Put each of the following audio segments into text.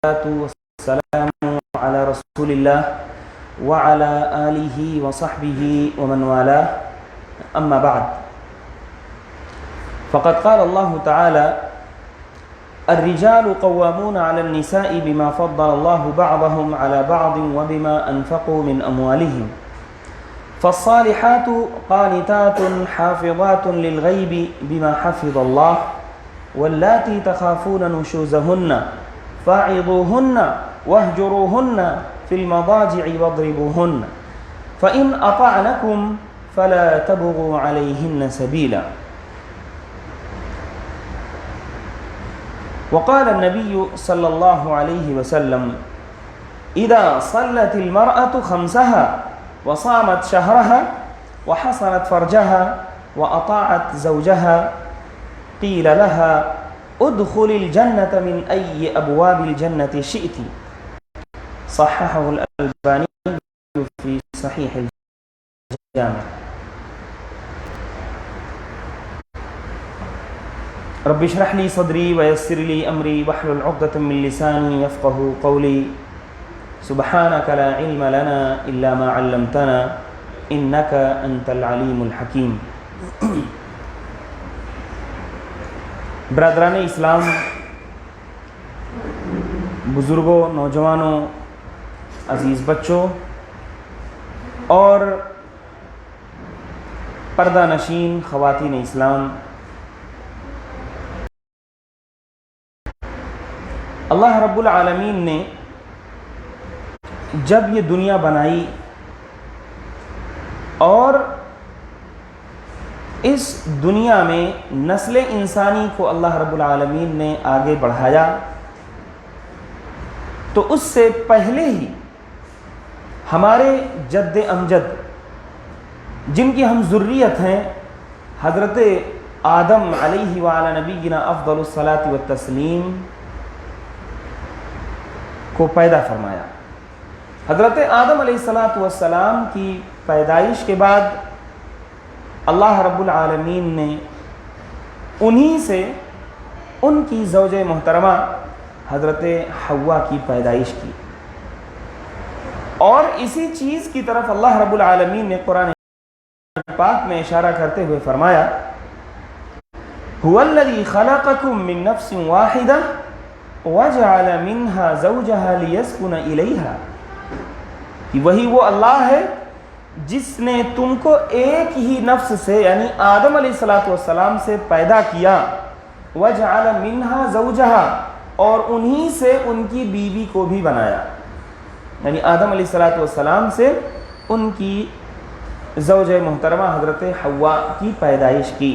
والسلام على رسول الله وعلى آله وصحبه ومن والاه أما بعد فقد قال الله تعالى الرجال قوامون على النساء بما فضل الله بعضهم على بعض وبما أنفقوا من أموالهم فالصالحات قانتات حافظات للغيب بما حفظ الله واللاتي تخافون نشوزهن فاعظوهن واهجروهن في المضاجع واضربوهن فإن أطعنكم فلا تبغوا عليهن سبيلا وقال النبي صلى الله عليه وسلم إذا صلت المرأة خمسها وصامت شهرها وحصنت فرجها وأطاعت زوجها قيل لها ادخل الجنة من أي أبواب الجنة شئت صححه الألباني في صحيح الجامع رب اشرح لي صدري ويسر لي أمري واحلل عقدة من لساني يفقهوا قولي سبحانك لا علم لنا إلا ما علمتنا إنك أنت العليم الحكيم برادران اسلام، بزرگوں، نوجوانوں، عزیز بچوں اور پردہ نشین خواتین اسلام، اللہ رب العالمین نے جب یہ دنیا بنائی اور اس دنیا میں نسل انسانی کو اللہ رب العالمین نے آگے بڑھایا تو اس سے پہلے ہی ہمارے جد امجد جن کی ہم ذریت ہیں حضرت آدم علیہ وعلی نبینا افضل الصلاۃ والتسلیم کو پیدا فرمایا۔ حضرت آدم علیہ السلام کی پیدائش کے بعد اللہ رب العالمین نے انہی سے ان کی زوج محترمہ حضرت حوا کی پیدائش کی، اور اسی چیز کی طرف اللہ رب العالمین نے قرآن پاک میں اشارہ کرتے ہوئے فرمایا هو الذی خلقکم من نفس واحدہ وجعل منها زوجها لیسکن الیہا، کہ وہی وہ اللہ ہے جس نے تم کو ایک ہی نفس سے یعنی آدم علیہ السلام سے پیدا کیا، وجعل منها زوجها، اور انہی سے ان کی بیوی کو بھی بنایا، یعنی آدم علیہ السلام سے ان کی زوج محترمہ حضرت حوا کی پیدائش کی۔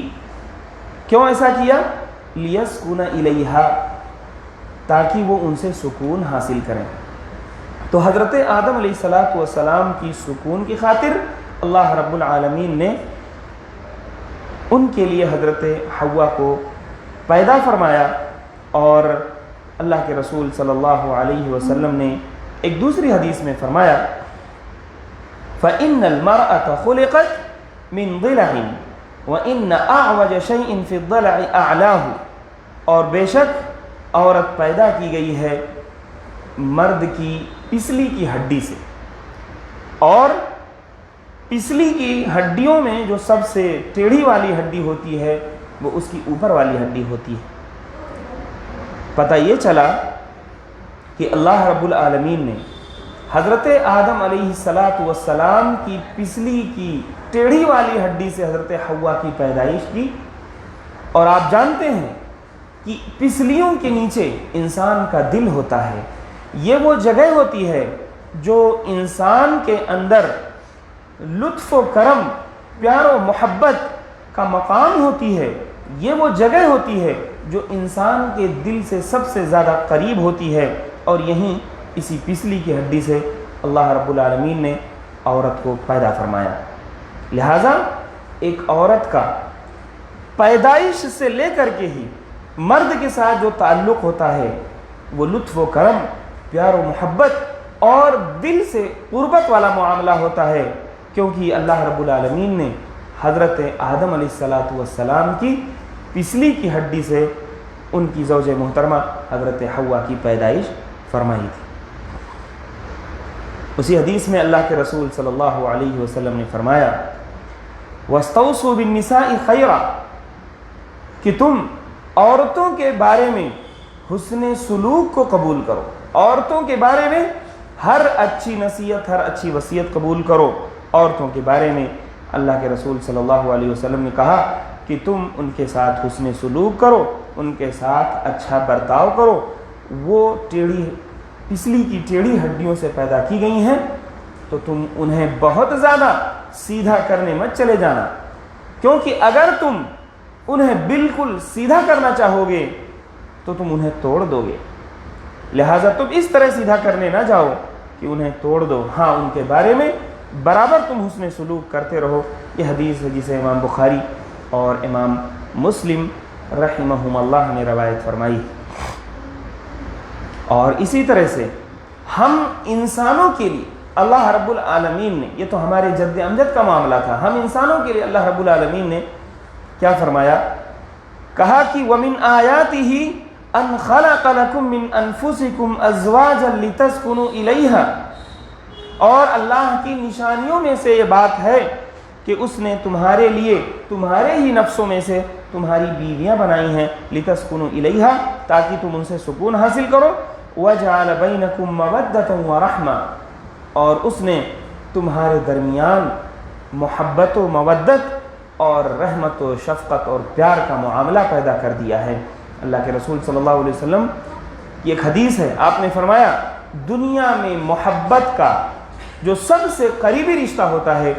کیوں ایسا کیا؟ لیسکن الیہا، تاکہ وہ ان سے سکون حاصل کریں۔ تو حضرت آدم علیہ السلام کی سکون کی خاطر اللہ رب العالمین نے ان کے لیے حضرت حوا کو پیدا فرمایا، اور اللہ کے رسول صلی اللہ علیہ وسلم نے ایک دوسری حدیث میں فرمایا فَإِنَّ الْمَرْأَةَ خُلِقَتْ مِنْ ضِلَعٍ وَإِنَّ أَعْوَجَ شَيْءٍ فِي الضَّلَعِ أَعْلَاهُ، اور بے شک عورت پیدا کی گئی ہے مرد کی پسلی کی ہڈی سے، اور پسلی کی ہڈیوں میں جو سب سے ٹیڑھی والی ہڈی ہوتی ہے وہ اس کی اوپر والی ہڈی ہوتی ہے۔ پتہ یہ چلا کہ اللہ رب العالمین نے حضرت آدم علیہ السلام کی پسلی کی ٹیڑھی والی ہڈی سے حضرت حوا کی پیدائش کی، اور آپ جانتے ہیں کہ پسلیوں کے نیچے انسان کا دل ہوتا ہے، یہ وہ جگہ ہوتی ہے جو انسان کے اندر لطف و کرم، پیار و محبت کا مقام ہوتی ہے، یہ وہ جگہ ہوتی ہے جو انسان کے دل سے سب سے زیادہ قریب ہوتی ہے، اور یہیں اسی پسلی کی ہڈی سے اللہ رب العالمین نے عورت کو پیدا فرمایا۔ لہٰذا ایک عورت کا پیدائش سے لے کر کے ہی مرد کے ساتھ جو تعلق ہوتا ہے وہ لطف و کرم، پیار و محبت اور دل سے قربت والا معاملہ ہوتا ہے، کیونکہ اللہ رب العالمین نے حضرت آدم علیہ السلام کی پسلی کی ہڈی سے ان کی زوج محترمہ حضرت حوا کی پیدائش فرمائی تھی۔ اسی حدیث میں اللہ کے رسول صلی اللہ علیہ وسلم نے فرمایا وَاسْتَوْصُوا بِالنِّسَاءِ خَيْرًا، کہ تم عورتوں کے بارے میں حسن سلوک کو قبول کرو، عورتوں کے بارے میں ہر اچھی نصیحت، ہر اچھی وصیت قبول کرو۔ عورتوں کے بارے میں اللہ کے رسول صلی اللہ علیہ وسلم نے کہا کہ تم ان کے ساتھ حسن سلوک کرو، ان کے ساتھ اچھا برتاؤ کرو۔ وہ پسلی کی ٹیڑھی ہڈیوں سے پیدا کی گئی ہیں، تو تم انہیں بہت زیادہ سیدھا کرنے مت چلے جانا، کیونکہ اگر تم انہیں بالکل سیدھا کرنا چاہو گے تو تم انہیں توڑ دو گے، لہٰذا تم اس طرح سیدھا کرنے نہ جاؤ کہ انہیں توڑ دو، ہاں ان کے بارے میں برابر تم حسن سلوک کرتے رہو۔ یہ حدیث ہے جسے امام بخاری اور امام مسلم رحمہم اللہ نے روایت فرمائی۔ اور اسی طرح سے ہم انسانوں کے لیے اللہ رب العالمین نے، یہ تو ہمارے جد امجد کا معاملہ تھا، ہم انسانوں کے لیے اللہ رب العالمین نے کیا فرمایا؟ کہا کہ وَمِنْ آيَاتِهِ أَنْ خَلَقَ لَكُم مِّنْ أَنفُسِكُمْ أَزْوَاجًا لِتَسْكُنُوا إِلَيْهَا، اور اللہ کی نشانیوں میں سے یہ بات ہے کہ اس نے تمہارے لیے تمہارے ہی نفسوں میں سے تمہاری بیویاں بنائی ہیں، لِتَسْكُنُوا إِلَيْهَا، تاکہ تم ان سے سکون حاصل کرو، وَجَعَلَ بَيْنَكُم مَّوَدَّةً وَرَحْمَةً، اور اس نے تمہارے درمیان محبت و مودت اور رحمت و شفقت اور پیار کا معاملہ پیدا کر دیا ہے۔ اللہ کے رسول صلی اللہ علیہ وسلم کی ایک حدیث ہے، آپ نے فرمایا دنیا میں محبت کا جو سب سے قریبی رشتہ ہوتا ہے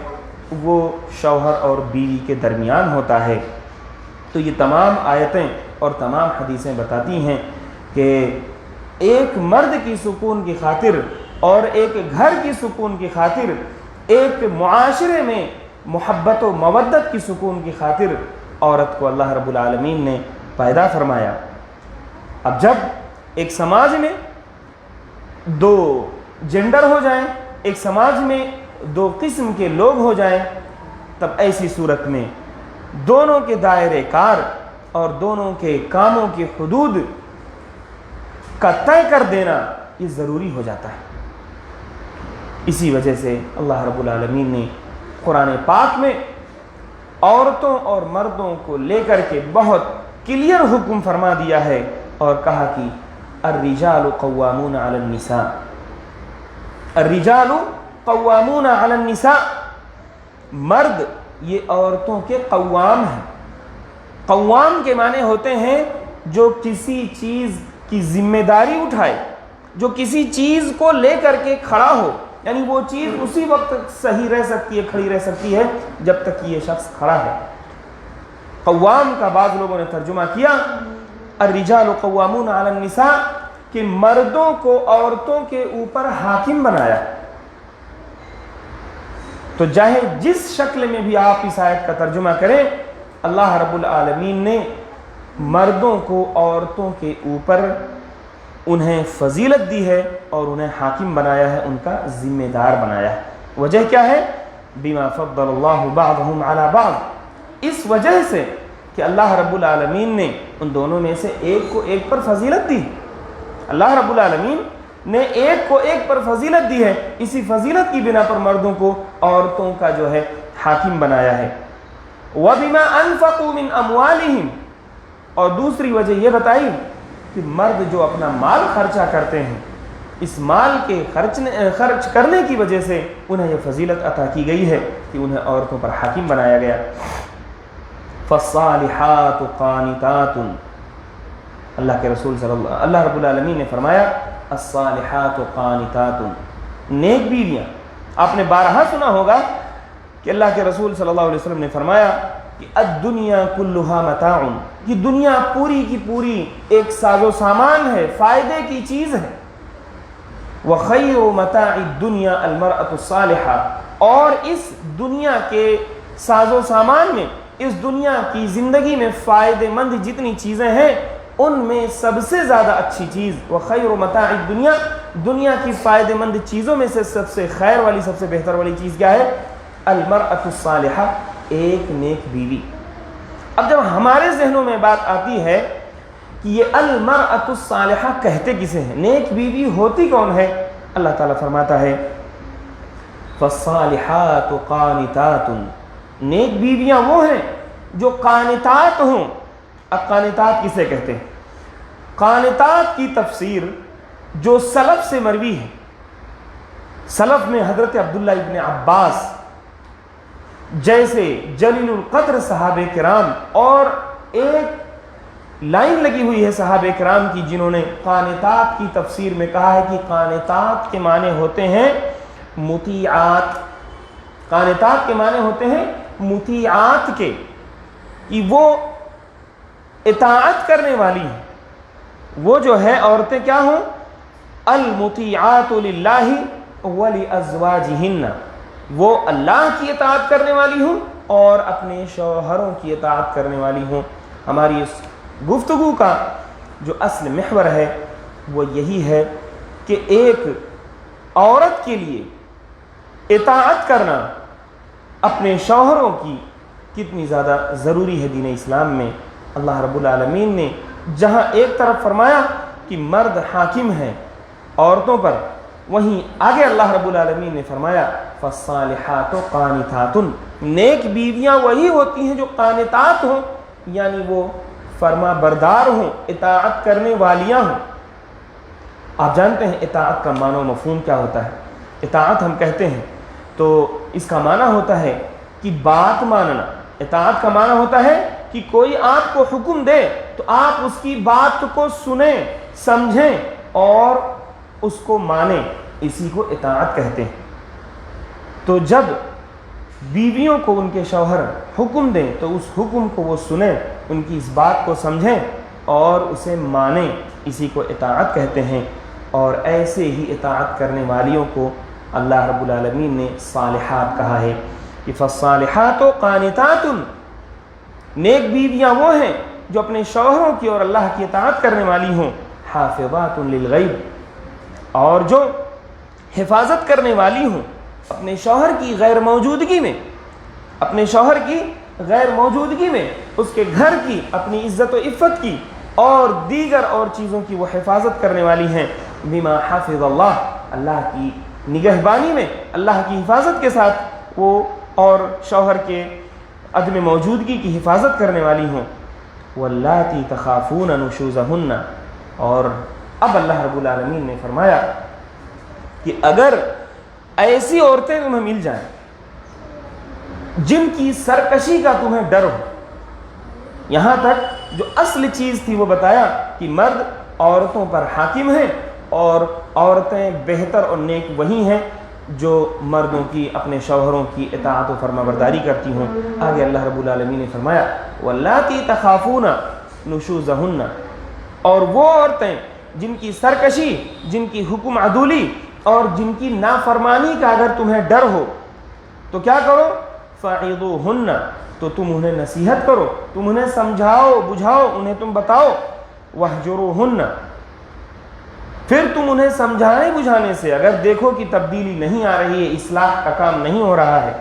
وہ شوہر اور بیوی کے درمیان ہوتا ہے۔ تو یہ تمام آیتیں اور تمام حدیثیں بتاتی ہیں کہ ایک مرد کی سکون کی خاطر اور ایک گھر کی سکون کی خاطر، ایک معاشرے میں محبت و مودت کی سکون کی خاطر عورت کو اللہ رب العالمین نے پیدا فرمایا۔ اب جب ایک سماج میں دو جینڈر ہو جائیں، ایک سماج میں دو قسم کے لوگ ہو جائیں، تب ایسی صورت میں دونوں کے دائرے کار اور دونوں کے کاموں کی حدود کا طے کر دینا یہ ضروری ہو جاتا ہے۔ اسی وجہ سے اللہ رب العالمین نے قرآن پاک میں عورتوں اور مردوں کو لے کر کے بہت کلیئر حکم فرما دیا ہے اور کہا کہ الرجال قوامون علی النساء، الرجال قوامون علی النساء، مرد یہ عورتوں کے قوام ہیں۔ قوام کے معنی ہوتے ہیں جو کسی چیز کی ذمہ داری اٹھائے، جو کسی چیز کو لے کر کے کھڑا ہو، یعنی وہ چیز اسی وقت صحیح رہ سکتی ہے، کھڑی رہ سکتی ہے جب تک کہ یہ شخص کھڑا ہے۔ قوام کا بعض لوگوں نے ترجمہ کیا الرجال قوامون علی النساء کہ مردوں کو عورتوں کے اوپر حاکم بنایا۔ تو چاہے جس شکل میں بھی آپ اس آیت کا ترجمہ کریں، اللہ رب العالمین نے مردوں کو عورتوں کے اوپر انہیں فضیلت دی ہے اور انہیں حاکم بنایا ہے، ان کا ذمہ دار بنایا ہے۔ وجہ کیا ہے؟ بما فضل اللہ بعضهم علی بعض، اس وجہ سے کہ اللہ رب العالمین نے ان دونوں میں سے ایک کو ایک پر فضیلت دی۔ اللہ رب العالمین نے ایک کو ایک پر فضیلت دی ہے، اسی فضیلت کی بنا پر مردوں کو عورتوں کا جو ہے حاکم بنایا ہے۔ وَبِمَا أَنفَقُوا مِنْ أَمْوَالِهِمْ، اور دوسری وجہ یہ بتائی کہ مرد جو اپنا مال خرچہ کرتے ہیں، اس مال کے خرچ کرنے کی وجہ سے انہیں یہ فضیلت عطا کی گئی ہے کہ انہیں عورتوں پر حاکم بنایا گیا۔ فَالصَّالِحَاتُ قَانِتَاتٌ، اللہ کے رسول اللہ رب العالمین نے فرمایا الصالحات قانتات، نیک بیویاں۔ آپ نے بارہا سنا ہوگا کہ اللہ کے رسول صلی اللہ علیہ وسلم نے فرمایا کہ الدنیا کلھا متاع، یہ دنیا پوری کی پوری ایک ساز و سامان ہے، فائدے کی چیز ہے۔ وخیر متاع الدنیا المرأة الصالحہ، اور اس دنیا کے ساز و سامان میں، اس دنیا کی زندگی میں فائدے مند جتنی چیزیں ہیں ان میں سب سے زیادہ اچھی چیز وخیر متاع الدنیا، دنیا کی فائدے مند چیزوں میں سے سب سے خیر والی، سب سے بہتر والی چیز کیا ہے؟ المرأة الصالحہ، ایک نیک بیوی۔ اب جب ہمارے ذہنوں میں بات آتی ہے کہ یہ المرأۃ الصالحہ کہتے کسے ہیں، نیک بیوی ہوتی کون ہے؟ اللہ تعالیٰ فرماتا ہے فالصالحات قانتات، نیک بیویاں وہ ہیں جو قانتات ہوں۔ اب قانتات کسے کہتے ہیں؟ قانتات کی تفسیر جو سلف سے مروی ہے، سلف میں حضرت عبداللہ ابن عباس جیسے جلیل القدر صحابہ کرام، اور ایک لائن لگی ہوئی ہے صحابہ کرام کی جنہوں نے قانتات کی تفسیر میں کہا ہے کہ قانتات کے معنی ہوتے ہیں مطیعات، قانتات کے معنی ہوتے ہیں مطیعات کے، کہ وہ اطاعت کرنے والی ہیں۔ وہ جو ہے عورتیں کیا ہوں؟ المطیعات للہ ولازواجہن، وہ اللہ کی اطاعت کرنے والی ہوں اور اپنے شوہروں کی اطاعت کرنے والی ہوں۔ ہماری اس گفتگو کا جو اصل محور ہے وہ یہی ہے کہ ایک عورت کے لیے اطاعت کرنا اپنے شوہروں کی کتنی زیادہ ضروری ہے دین اسلام میں۔ اللہ رب العالمین نے جہاں ایک طرف فرمایا کہ مرد حاکم ہیں عورتوں پر، وہیں آگے اللہ رب العالمین نے فرمایا فالصالحات قانتات، نیک بیویاں وہی ہوتی ہیں جو قانتات ہوں، یعنی وہ فرما بردار ہوں، اطاعت کرنے والیاں ہوں۔ آپ جانتے ہیں اطاعت کا معنی و مفہوم کیا ہوتا ہے؟ اطاعت ہم کہتے ہیں تو اس کا معنی ہوتا ہے کہ بات ماننا۔ اطاعت کا معنی ہوتا ہے کہ کوئی آپ کو حکم دے تو آپ اس کی بات کو سنیں، سمجھیں اور اس کو مانیں، اسی کو اطاعت کہتے ہیں۔ تو جب بیویوں کو ان کے شوہر حکم دیں تو اس حکم کو وہ سنیں، ان کی اس بات کو سمجھیں اور اسے مانیں، اسی کو اطاعت کہتے ہیں۔ اور ایسے ہی اطاعت کرنے والیوں کو اللہ رب العالمین نے صالحات کہا ہے کہ فالصالحات قانتات، نیک بیویاں وہ ہیں جو اپنے شوہروں کی اور اللہ کی اطاعت کرنے والی ہوں، حافظات للغیب، اور جو حفاظت کرنے والی ہوں اپنے شوہر کی غیر موجودگی میں، اپنے شوہر کی غیر موجودگی میں اس کے گھر کی، اپنی عزت و عفت کی اور دیگر اور چیزوں کی وہ حفاظت کرنے والی ہیں۔ بما حافظ اللہ، اللہ کی نگہبانی میں، اللہ کی حفاظت کے ساتھ وہ اور شوہر کے عدم موجودگی کی حفاظت کرنے والی ہوں۔ واللاتی تخافون نشوزہن، اور اب اللہ رب العالمین نے فرمایا کہ اگر ایسی عورتیں تمہیں مل جائیں جن کی سرکشی کا تمہیں ڈر ہو، یہاں تک جو اصل چیز تھی وہ بتایا کہ مرد عورتوں پر حاکم ہیں اور عورتیں بہتر اور نیک وہی ہیں جو مردوں کی، اپنے شوہروں کی اطاعت و فرما برداری کرتی ہوں۔ آگے اللہ رب العالمین نے فرمایا واللاتی تخافون نشوزہن، اور وہ عورتیں جن کی سرکشی، جن کی حکم عدولی اور جن کی نافرمانی کا اگر تمہیں ڈر ہو تو کیا کرو؟ فعظوہن، تو تم انہیں نصیحت کرو، تم انہیں سمجھاؤ بجھاؤ، انہیں تم بتاؤ۔ واہجروہن، پھر تم انہیں سمجھانے بجھانے سے اگر دیکھو کہ تبدیلی نہیں آ رہی ہے، اصلاح کا کام نہیں ہو رہا ہے،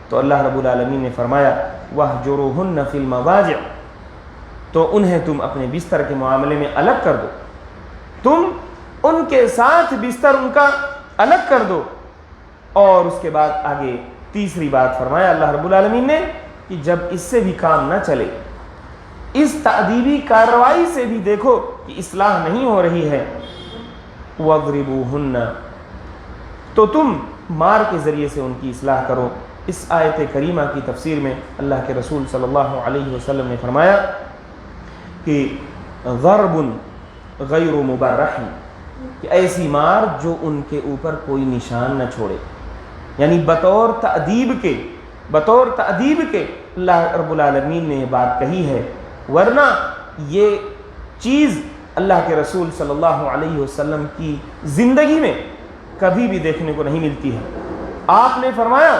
تو اللہ رب العالمین نے فرمایا واہجروہن فی المضاجع، تو انہیں تم اپنے بستر کے معاملے میں الگ کر دو، تم ان کے ساتھ بستر ان کا الگ کر دو۔ اور اس کے بعد آگے تیسری بات فرمایا اللہ رب العالمین نے کہ جب اس سے بھی کام نہ چلے، اس تأدیبی کارروائی سے بھی دیکھو کہ اصلاح نہیں ہو رہی ہے، وَاضْرِبُوهُنَّ، تو تم مار کے ذریعے سے ان کی اصلاح کرو۔ اس آیت کریمہ کی تفسیر میں اللہ کے رسول صلی اللہ علیہ وسلم نے فرمایا کہ ضرب غیر مبرح، کہ ایسی مار جو ان کے اوپر کوئی نشان نہ چھوڑے، یعنی بطور تأدیب کے اللہ رب العالمین نے یہ بات کہی ہے، ورنہ یہ چیز اللہ کے رسول صلی اللہ علیہ وسلم کی زندگی میں کبھی بھی دیکھنے کو نہیں ملتی ہے۔ آپ نے فرمایا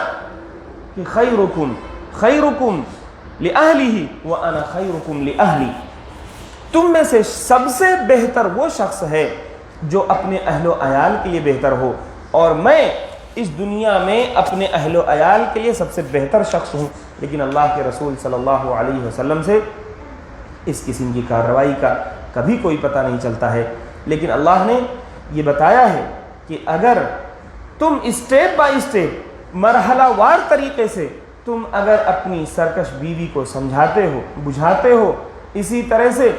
کہ خیرکم لأہلہ وأنا خیرکم لأہلی، تم میں سے سب سے بہتر وہ شخص ہے جو اپنے اہل و عیال کے لیے بہتر ہو، اور میں اس دنیا میں اپنے اہل و عیال کے لیے سب سے بہتر شخص ہوں۔ لیکن اللہ کے رسول صلی اللہ علیہ وسلم سے اس قسم کی کارروائی کا کبھی کوئی پتہ نہیں چلتا ہے، لیکن اللہ نے یہ بتایا ہے کہ اگر تم اسٹیپ بائی اسٹیپ مرحلہ وار طریقے سے تم اگر اپنی سرکش بیوی کو سمجھاتے ہو، بجھاتے ہو، اسی طرح سے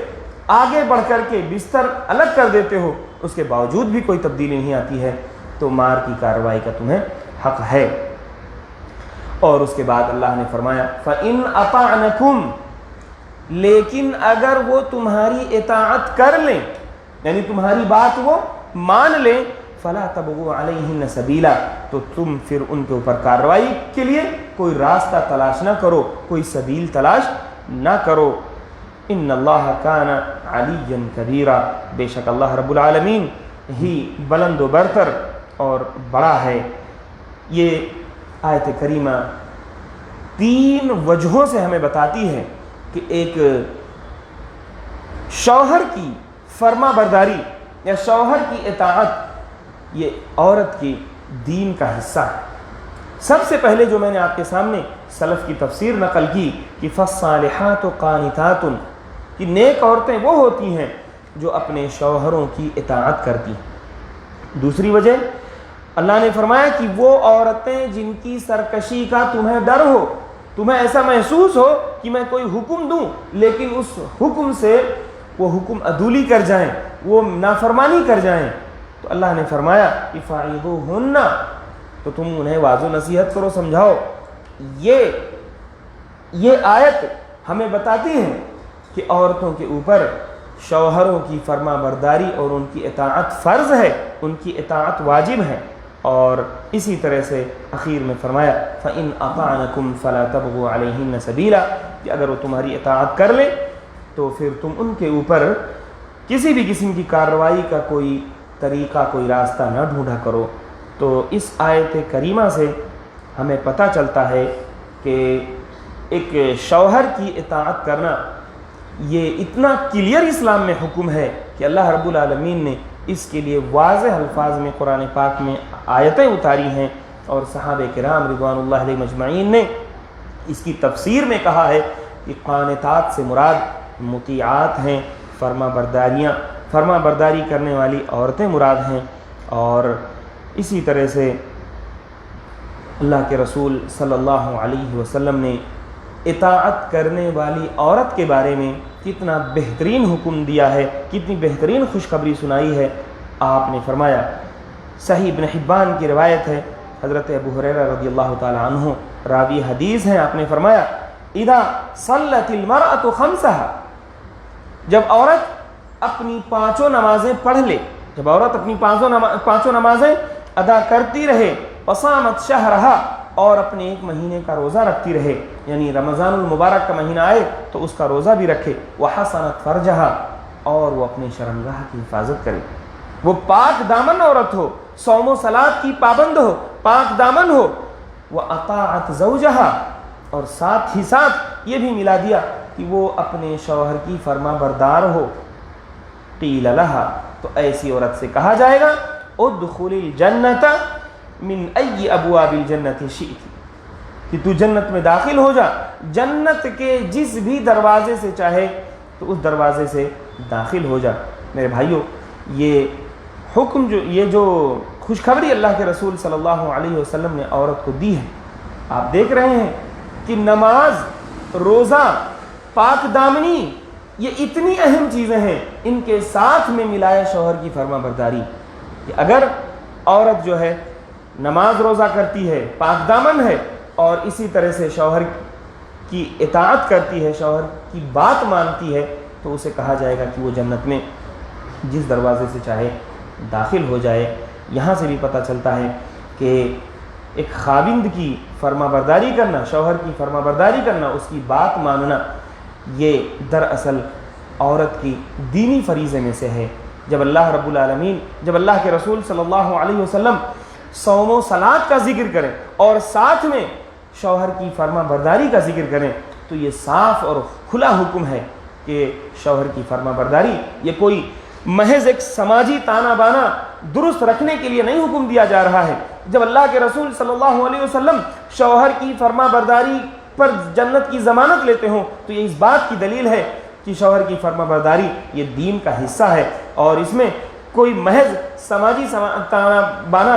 آگے بڑھ کر کے بستر الگ کر دیتے ہو، اس کے باوجود بھی کوئی تبدیلی نہیں آتی ہے، تو مار کی کارروائی کا تمہیں حق ہے۔ اور اس کے بعد اللہ نے فرمایا فَإِنْ أَطَعْنَكُمْ، لیکن اگر وہ تمہاری اطاعت کر لیں، یعنی تمہاری بات وہ مان لیں، فَلَا تَبْغُوا عَلَيْهِنَّ سَبِيلًا، تو تم پھر ان کے اوپر کارروائی کے لیے کوئی راستہ تلاش نہ کرو، کوئی سبیل تلاش نہ کرو۔ ان اللہ کان علیٰ کبیرا، بے شک اللہ رب العالمین ہی بلند و برتر اور بڑا ہے۔ یہ آیت کریمہ 3 وجہوں سے ہمیں بتاتی ہے کہ ایک شوہر کی فرما برداری یا شوہر کی اطاعت یہ عورت کی دین کا حصہ ہے۔ سب سے پہلے جو میں نے آپ کے سامنے سلف کی تفسیر نقل کی کہ فالصالحات قانتات، کہ نیک عورتیں وہ ہوتی ہیں جو اپنے شوہروں کی اطاعت کرتی ہیں۔ دوسری وجہ اللہ نے فرمایا کہ وہ عورتیں جن کی سرکشی کا تمہیں ڈر ہو، تمہیں ایسا محسوس ہو کہ میں کوئی حکم دوں لیکن اس حکم سے وہ حکم عدولی کر جائیں، وہ نافرمانی کر جائیں، تو اللہ نے فرمایا کہ فَعِظُوهُنَّ، تو تم انہیں واضح نصیحت کرو، سمجھاؤ۔ یہ آیت ہمیں بتاتی ہے کہ عورتوں کے اوپر شوہروں کی فرما برداری اور ان کی اطاعت فرض ہے، ان کی اطاعت واجب ہے۔ اور اسی طرح سے اخیر میں فرمایا فَإِنْ أَطَعْنَكُمْ فَلَا تَبْغُوا عَلَيْهِنَّ سَبِيلًا، کہ اگر وہ تمہاری اطاعت کر لیں تو پھر تم ان کے اوپر کسی بھی قسم کی کارروائی کا کوئی طریقہ، کوئی راستہ نہ ڈھونڈا کرو۔ تو اس آیت کریمہ سے ہمیں پتہ چلتا ہے کہ ایک شوہر کی اطاعت کرنا یہ اتنا کلیئر اسلام میں حکم ہے کہ اللہ رب العالمین نے اس کے لیے واضح الفاظ میں قرآن پاک میں آیتیں اتاری ہیں، اور صحابہ کرام رضوان اللہ علیہ مجمعین نے اس کی تفسیر میں کہا ہے کہ قانتات سے مراد مطیعات ہیں، فرما برداری کرنے والی عورتیں مراد ہیں۔ اور اسی طرح سے اللہ کے رسول صلی اللہ علیہ وسلم نے اطاعت کرنے والی عورت کے بارے میں کتنا بہترین حکم دیا ہے، کتنی بہترین خوشخبری سنائی ہے۔ آپ نے فرمایا، صحیح ابن حبان کی روایت ہے، حضرت ابو ہریرہ رضی اللہ تعالی عنہ راوی حدیث ہیں، آپ نے فرمایا اذا صلت المرأة خمسها، جب عورت اپنی 5 نمازیں پڑھ لے، جب عورت اپنی 5 نمازیں ادا کرتی رہے، وصامت شہرہا، اور اپنے 1 مہینے کا روزہ رکھتی رہے، یعنی رمضان المبارک کا مہینہ آئے تو اس کا روزہ بھی رکھے، وحسنت فرجہا، اور وہ اپنے شرمگاہ کی حفاظت کرے، وہ پاک دامن عورت ہو، صوم و صلات کی پابند ہو، پاک دامن ہو، وَأَطَاعَتْ زَوْجَهَا، اور ساتھ ہی ساتھ یہ بھی ملا دیا کہ وہ اپنے شوہر کی فرما بردار ہو، قیل لها، تو ایسی عورت سے کہا جائے گا ادخل الجنت من ای ابواب الجنت شئت، کہ تو جنت میں داخل ہو جا، جنت کے جس بھی دروازے سے چاہے تو اس دروازے سے داخل ہو جا۔ میرے بھائیوں، یہ حکم یہ جو خوشخبری اللہ کے رسول صلی اللہ علیہ وسلم نے عورت کو دی ہے، آپ دیکھ رہے ہیں کہ نماز، روزہ، پاک دامنی، یہ اتنی اہم چیزیں ہیں، ان کے ساتھ میں ملایا شوہر کی فرما برداری، کہ اگر عورت جو ہے نماز روزہ کرتی ہے، پاک دامن ہے، اور اسی طرح سے شوہر کی اطاعت کرتی ہے، شوہر کی بات مانتی ہے، تو اسے کہا جائے گا کہ وہ جنت میں جس دروازے سے چاہے داخل ہو جائے۔ یہاں سے بھی پتہ چلتا ہے کہ ایک خاوند کی فرما برداری کرنا، شوہر کی فرما برداری کرنا، اس کی بات ماننا، یہ دراصل عورت کی دینی فریضے میں سے ہے۔ جب اللہ رب العالمین، جب اللہ کے رسول صلی اللہ علیہ وسلم صوم و صلات کا ذکر کریں اور ساتھ میں شوہر کی فرما برداری کا ذکر کریں، تو یہ صاف اور کھلا حکم ہے کہ شوہر کی فرما برداری یہ کوئی محض ایک سماجی تانا بانا درست رکھنے کے لیے نہیں حکم دیا جا رہا ہے۔ جب اللہ کے رسول صلی اللہ علیہ وسلم شوہر کی فرما برداری پر جنت کی ضمانت لیتے ہوں تو یہ اس بات کی دلیل ہے کہ شوہر کی فرما برداری یہ دین کا حصہ ہے، اور اس میں کوئی محض سماجی تانا بانا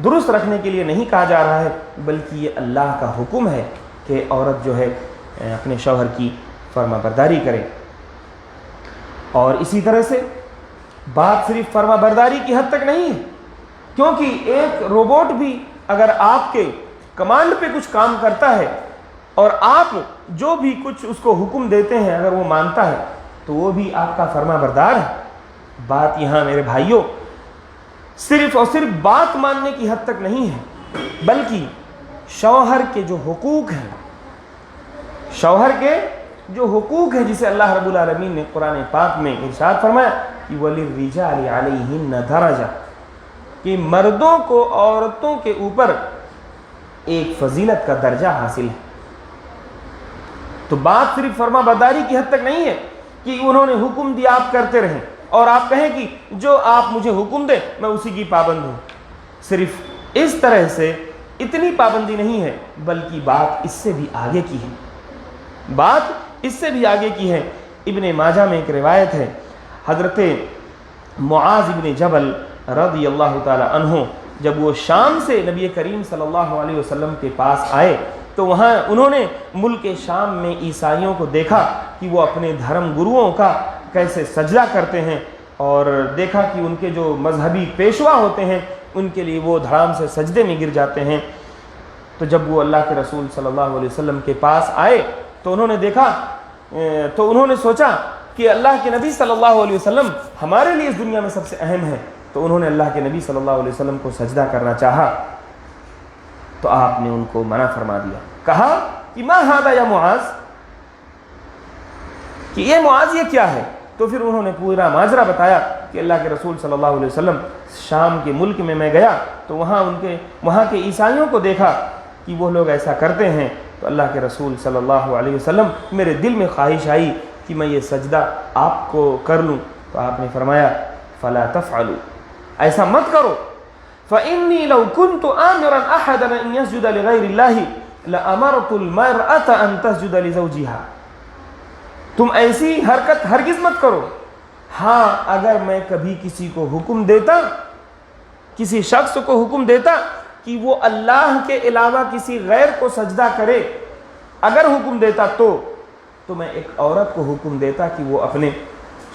درست رکھنے کے لیے نہیں کہا جا رہا ہے، بلکہ یہ اللہ کا حکم ہے کہ عورت جو ہے اپنے شوہر کی فرما برداری کرے۔ اور اسی طرح سے بات صرف فرما برداری کی حد تک نہیں ہے، کیونکہ ایک روبوٹ بھی اگر آپ کے کمانڈ پہ کچھ کام کرتا ہے اور آپ جو بھی کچھ اس کو حکم دیتے ہیں اگر وہ مانتا ہے تو وہ بھی آپ کا فرما بردار ہے۔ بات یہاں میرے بھائیوں صرف اور صرف بات ماننے کی حد تک نہیں ہے، بلکہ شوہر کے جو حقوق ہیں، شوہر کے جو حقوق ہیں جسے اللہ رب العالمین نے قرآن پاک میں ارشاد فرمایا کہ وَلِلرِّجَالِ عَلَيْهِنَّ دَرَجَةٌ، کہ مردوں کو عورتوں کے اوپر ایک فضیلت کا درجہ حاصل ہے۔ تو بات صرف فرما برداری کی حد تک نہیں ہے کہ انہوں نے حکم دیا آپ کرتے رہیں اور آپ کہیں کہ جو آپ مجھے حکم دیں میں اسی کی پابند ہوں، صرف اس طرح سے اتنی پابندی نہیں ہے، بلکہ بات اس سے بھی آگے کی ہے، بات اس سے بھی آگے کی ہے۔ ابن ماجہ میں ایک روایت ہے، حضرت معاذ ابن جبل رضی اللہ تعالی عنہ جب وہ شام سے نبی کریم صلی اللہ علیہ وسلم کے پاس آئے تو وہاں انہوں نے ملک شام میں عیسائیوں کو دیکھا کہ وہ اپنے دھرم گروؤں کا کیسے سجدہ کرتے ہیں، اور دیکھا کہ ان کے جو مذہبی پیشوا ہوتے ہیں ان کے لیے وہ دھڑام سے سجدے میں گر جاتے ہیں۔ تو جب وہ اللہ کے رسول صلی اللہ علیہ وسلم کے پاس آئے تو انہوں نے دیکھا تو انہوں نے سوچا کہ اللہ کے نبی صلی اللہ علیہ وسلم ہمارے لیے اس دنیا میں سب سے اہم ہے، تو انہوں نے اللہ کے نبی صلی اللہ علیہ وسلم کو سجدہ کرنا چاہا تو آپ نے ان کو منع فرما دیا، کہا کہ ما ھذا یا معاذ، کہ یہ معاذ یہ کیا ہے؟ تو پھر انہوں نے پورا ماجرا بتایا کہ اللہ کے رسول صلی اللہ علیہ وسلم شام کے ملک میں گیا تو وہاں کے عیسائیوں کو دیکھا کہ وہ لوگ ایسا کرتے ہیں، تو اللہ کے رسول صلی اللہ علیہ وسلم میرے دل میں خواہش آئی کہ میں یہ سجدہ آپ کو کر لوں، تو آپ نے فرمایا فلا تفعلوا، ایسا مت کرو، فإني لو كنت آمرا أحدا أن يسجد لغير الله لأمرت المرأة أن تسجد لزوجها، تم ایسی حرکت ہرگز مت کرو، ہاں اگر میں کبھی کسی کو حکم دیتا، کسی شخص کو حکم دیتا کہ وہ اللہ کے علاوہ کسی غیر کو سجدہ کرے، اگر حکم دیتا تو میں ایک عورت کو حکم دیتا کہ وہ اپنے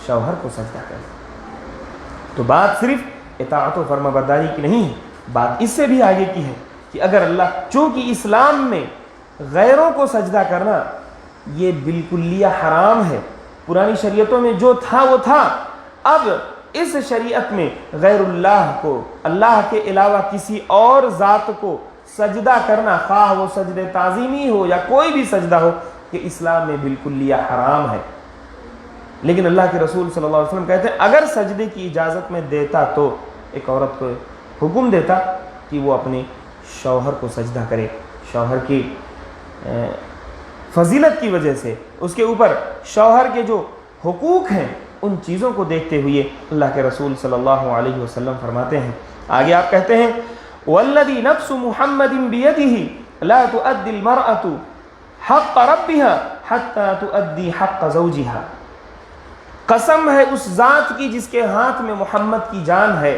شوہر کو سجدہ کرے۔ تو بات صرف اطاعت و فرما برداری کی نہیں ہے، بات اس سے بھی آگے کی ہے کہ اگر اللہ، چونکہ اسلام میں غیروں کو سجدہ کرنا یہ بالکلیہ حرام ہے، پرانی شریعتوں میں جو تھا وہ تھا، اب اس شریعت میں غیر اللہ کو، اللہ کے علاوہ کسی اور ذات کو سجدہ کرنا، خواہ وہ سجدہ تعظیمی ہو یا کوئی بھی سجدہ ہو، کہ اسلام میں بالکلیہ حرام ہے۔ لیکن اللہ کے رسول صلی اللہ علیہ وسلم کہتے ہیں اگر سجدے کی اجازت میں دیتا تو ایک عورت کو حکم دیتا کہ وہ اپنے شوہر کو سجدہ کرے، شوہر کی فضیلت کی وجہ سے، اس کے اوپر شوہر کے جو حقوق ہیں ان چیزوں کو دیکھتے ہوئے اللہ کے رسول صلی اللہ علیہ وسلم فرماتے ہیں، آگے آپ کہتے ہیں والذی نفس محمد بیدہ لا تؤدی المرأة حق ربها حتی تؤدی حق زوجها، قسم ہے اس ذات کی جس کے ہاتھ میں محمد کی جان ہے،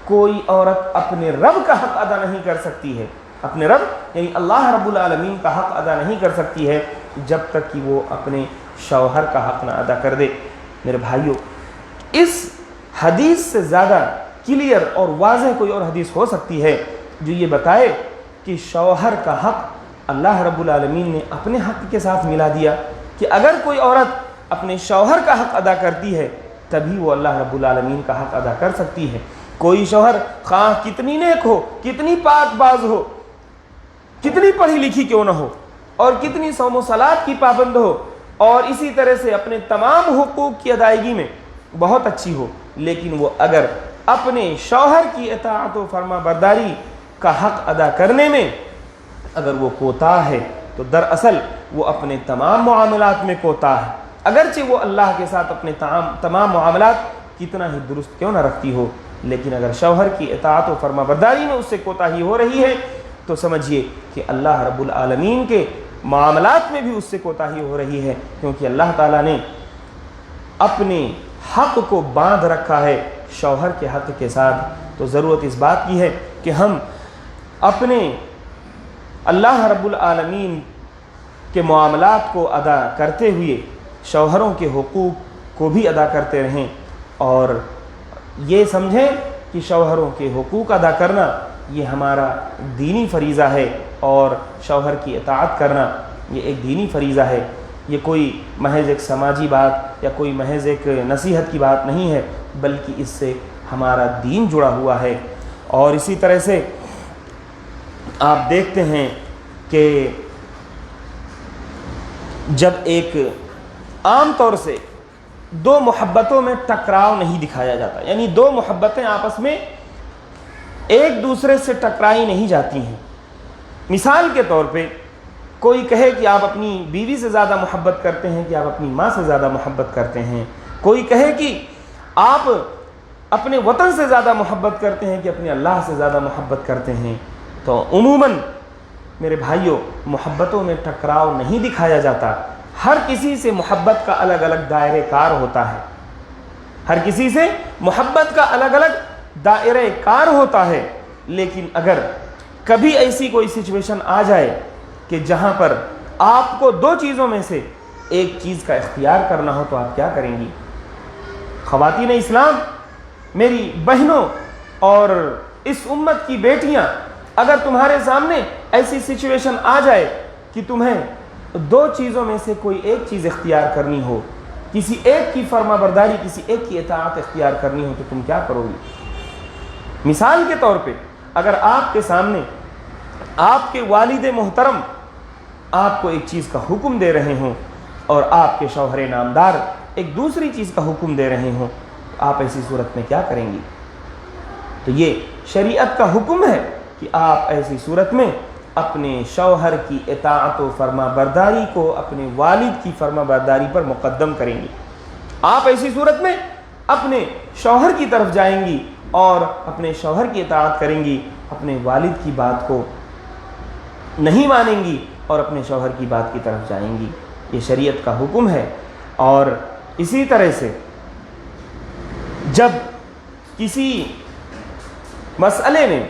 کوئی عورت اپنے رب کا حق ادا نہیں کر سکتی ہے، اپنے رب یعنی اللہ رب العالمین کا حق ادا نہیں کر سکتی ہے جب تک کہ وہ اپنے شوہر کا حق نہ ادا کر دے۔ میرے بھائیوں، اس حدیث سے زیادہ کلیئر اور واضح کوئی اور حدیث ہو سکتی ہے جو یہ بتائے کہ شوہر کا حق اللہ رب العالمین نے اپنے حق کے ساتھ ملا دیا، کہ اگر کوئی عورت اپنے شوہر کا حق ادا کرتی ہے تبھی وہ اللہ رب العالمین کا حق ادا کر سکتی ہے۔ کوئی شوہر خواہ کتنی نیک ہو، کتنی پاک باز ہو، کتنی پڑھی لکھی کیوں نہ ہو، اور کتنی صوم و صلات کی پابند ہو، اور اسی طرح سے اپنے تمام حقوق کی ادائیگی میں بہت اچھی ہو، لیکن وہ اگر اپنے شوہر کی اطاعت و فرما برداری کا حق ادا کرنے میں اگر وہ کوتاہ ہے تو دراصل وہ اپنے تمام معاملات میں کوتاہ ہے، اگرچہ وہ اللہ کے ساتھ اپنے تمام معاملات کتنا ہی درست کیوں نہ رکھتی ہو، لیکن اگر شوہر کی اطاعت و فرما برداری میں اس سے کوتاہی ہو رہی ہے تو سمجھیے کہ اللہ رب العالمین کے معاملات میں بھی اس سے کوتاہی ہو رہی ہے، کیونکہ اللہ تعالیٰ نے اپنے حق کو باندھ رکھا ہے شوہر کے حق کے ساتھ۔ تو ضرورت اس بات کی ہے کہ ہم اپنے اللہ رب العالمین کے معاملات کو ادا کرتے ہوئے شوہروں کے حقوق کو بھی ادا کرتے رہیں، اور یہ سمجھیں کہ شوہروں کے حقوق ادا کرنا یہ ہمارا دینی فریضہ ہے، اور شوہر کی اطاعت کرنا یہ ایک دینی فریضہ ہے۔ یہ کوئی محض ایک سماجی بات یا کوئی محض ایک نصیحت کی بات نہیں ہے، بلکہ اس سے ہمارا دین جڑا ہوا ہے۔ اور اسی طرح سے آپ دیکھتے ہیں کہ جب ایک عام طور سے دو محبتوں میں ٹکراؤ نہیں دکھایا جاتا، یعنی دو محبتیں آپس میں ایک دوسرے سے ٹکرائی نہیں جاتی ہیں۔ مثال کے طور پہ کوئی کہے کہ آپ اپنی بیوی سے زیادہ محبت کرتے ہیں کہ آپ اپنی ماں سے زیادہ محبت کرتے ہیں، کوئی کہے کہ آپ اپنے وطن سے زیادہ محبت کرتے ہیں کہ اپنے اللہ سے زیادہ محبت کرتے ہیں، تو عموماً میرے بھائیوں محبتوں میں ٹکراؤ نہیں دکھایا جاتا۔ ہر کسی سے محبت کا الگ الگ دائرہ کار ہوتا ہے، ہر کسی سے محبت کا الگ الگ دائرہ کار ہوتا ہے، لیکن اگر کبھی ایسی کوئی سچویشن آ جائے کہ جہاں پر آپ کو دو چیزوں میں سے ایک چیز کا اختیار کرنا ہو تو آپ کیا کریں گی؟ خواتین اسلام، میری بہنوں اور اس امت کی بیٹیاں، اگر تمہارے سامنے ایسی سچویشن آ جائے کہ تمہیں دو چیزوں میں سے کوئی ایک چیز اختیار کرنی ہو، کسی ایک کی فرما برداری، کسی ایک کی اطاعت اختیار کرنی ہو، تو تم کیا کرو گی؟ مثال کے طور پہ اگر آپ کے سامنے آپ کے والد محترم آپ کو ایک چیز کا حکم دے رہے ہوں اور آپ کے شوہر نامدار ایک دوسری چیز کا حکم دے رہے ہوں، تو آپ ایسی صورت میں کیا کریں گی؟ تو یہ شریعت کا حکم ہے کہ آپ ایسی صورت میں اپنے شوہر کی اطاعت و فرما برداری کو اپنے والد کی فرما برداری پر مقدم کریں گی۔ آپ ایسی صورت میں اپنے شوہر کی طرف جائیں گی اور اپنے شوہر کی اطاعت کریں گی، اپنے والد کی بات کو نہیں مانیں گی اور اپنے شوہر کی بات کی طرف جائیں گی۔ یہ شریعت کا حکم ہے۔ اور اسی طرح سے جب کسی مسئلے میں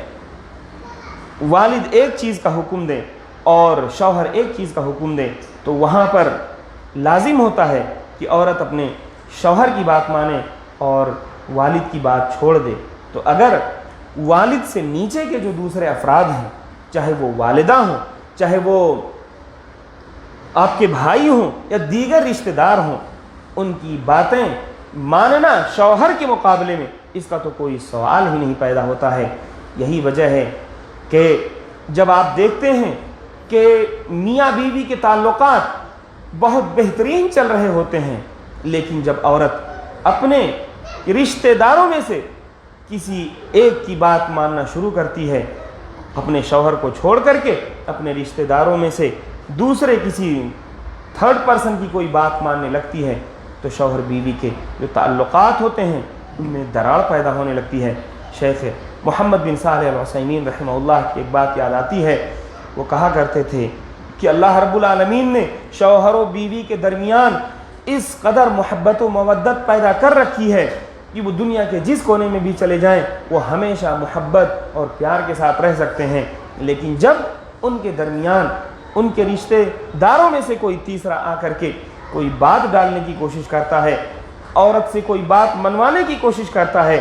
والد ایک چیز کا حکم دے اور شوہر ایک چیز کا حکم دے، تو وہاں پر لازم ہوتا ہے کہ عورت اپنے شوہر کی بات مانے اور والد کی بات چھوڑ دے۔ تو اگر والد سے نیچے کے جو دوسرے افراد ہیں، چاہے وہ والدہ ہوں، چاہے وہ آپ کے بھائی ہوں یا دیگر رشتہ دار ہوں، ان کی باتیں ماننا شوہر کے مقابلے میں اس کا تو کوئی سوال ہی نہیں پیدا ہوتا ہے۔ یہی وجہ ہے کہ جب آپ دیکھتے ہیں کہ میاں بیوی کے تعلقات بہت بہترین چل رہے ہوتے ہیں، لیکن جب عورت اپنے رشتہ داروں میں سے کسی ایک کی بات ماننا شروع کرتی ہے، اپنے شوہر کو چھوڑ کر کے اپنے رشتہ داروں میں سے دوسرے کسی تھرڈ پرسن کی کوئی بات ماننے لگتی ہے، تو شوہر بیوی کے جو تعلقات ہوتے ہیں ان میں دراڑ پیدا ہونے لگتی ہے۔ شیخ محمد بن صالح العثیمین رحمہ اللہ کی ایک بات یاد آتی ہے، وہ کہا کرتے تھے کہ اللہ رب العالمین نے شوہر و بیوی کے درمیان اس قدر محبت و مودت پیدا کر رکھی ہے کہ وہ دنیا کے جس کونے میں بھی چلے جائیں وہ ہمیشہ محبت اور پیار کے ساتھ رہ سکتے ہیں، لیکن جب ان کے درمیان ان کے رشتے داروں میں سے کوئی تیسرا آ کر کے کوئی بات ڈالنے کی کوشش کرتا ہے، عورت سے کوئی بات منوانے کی کوشش کرتا ہے،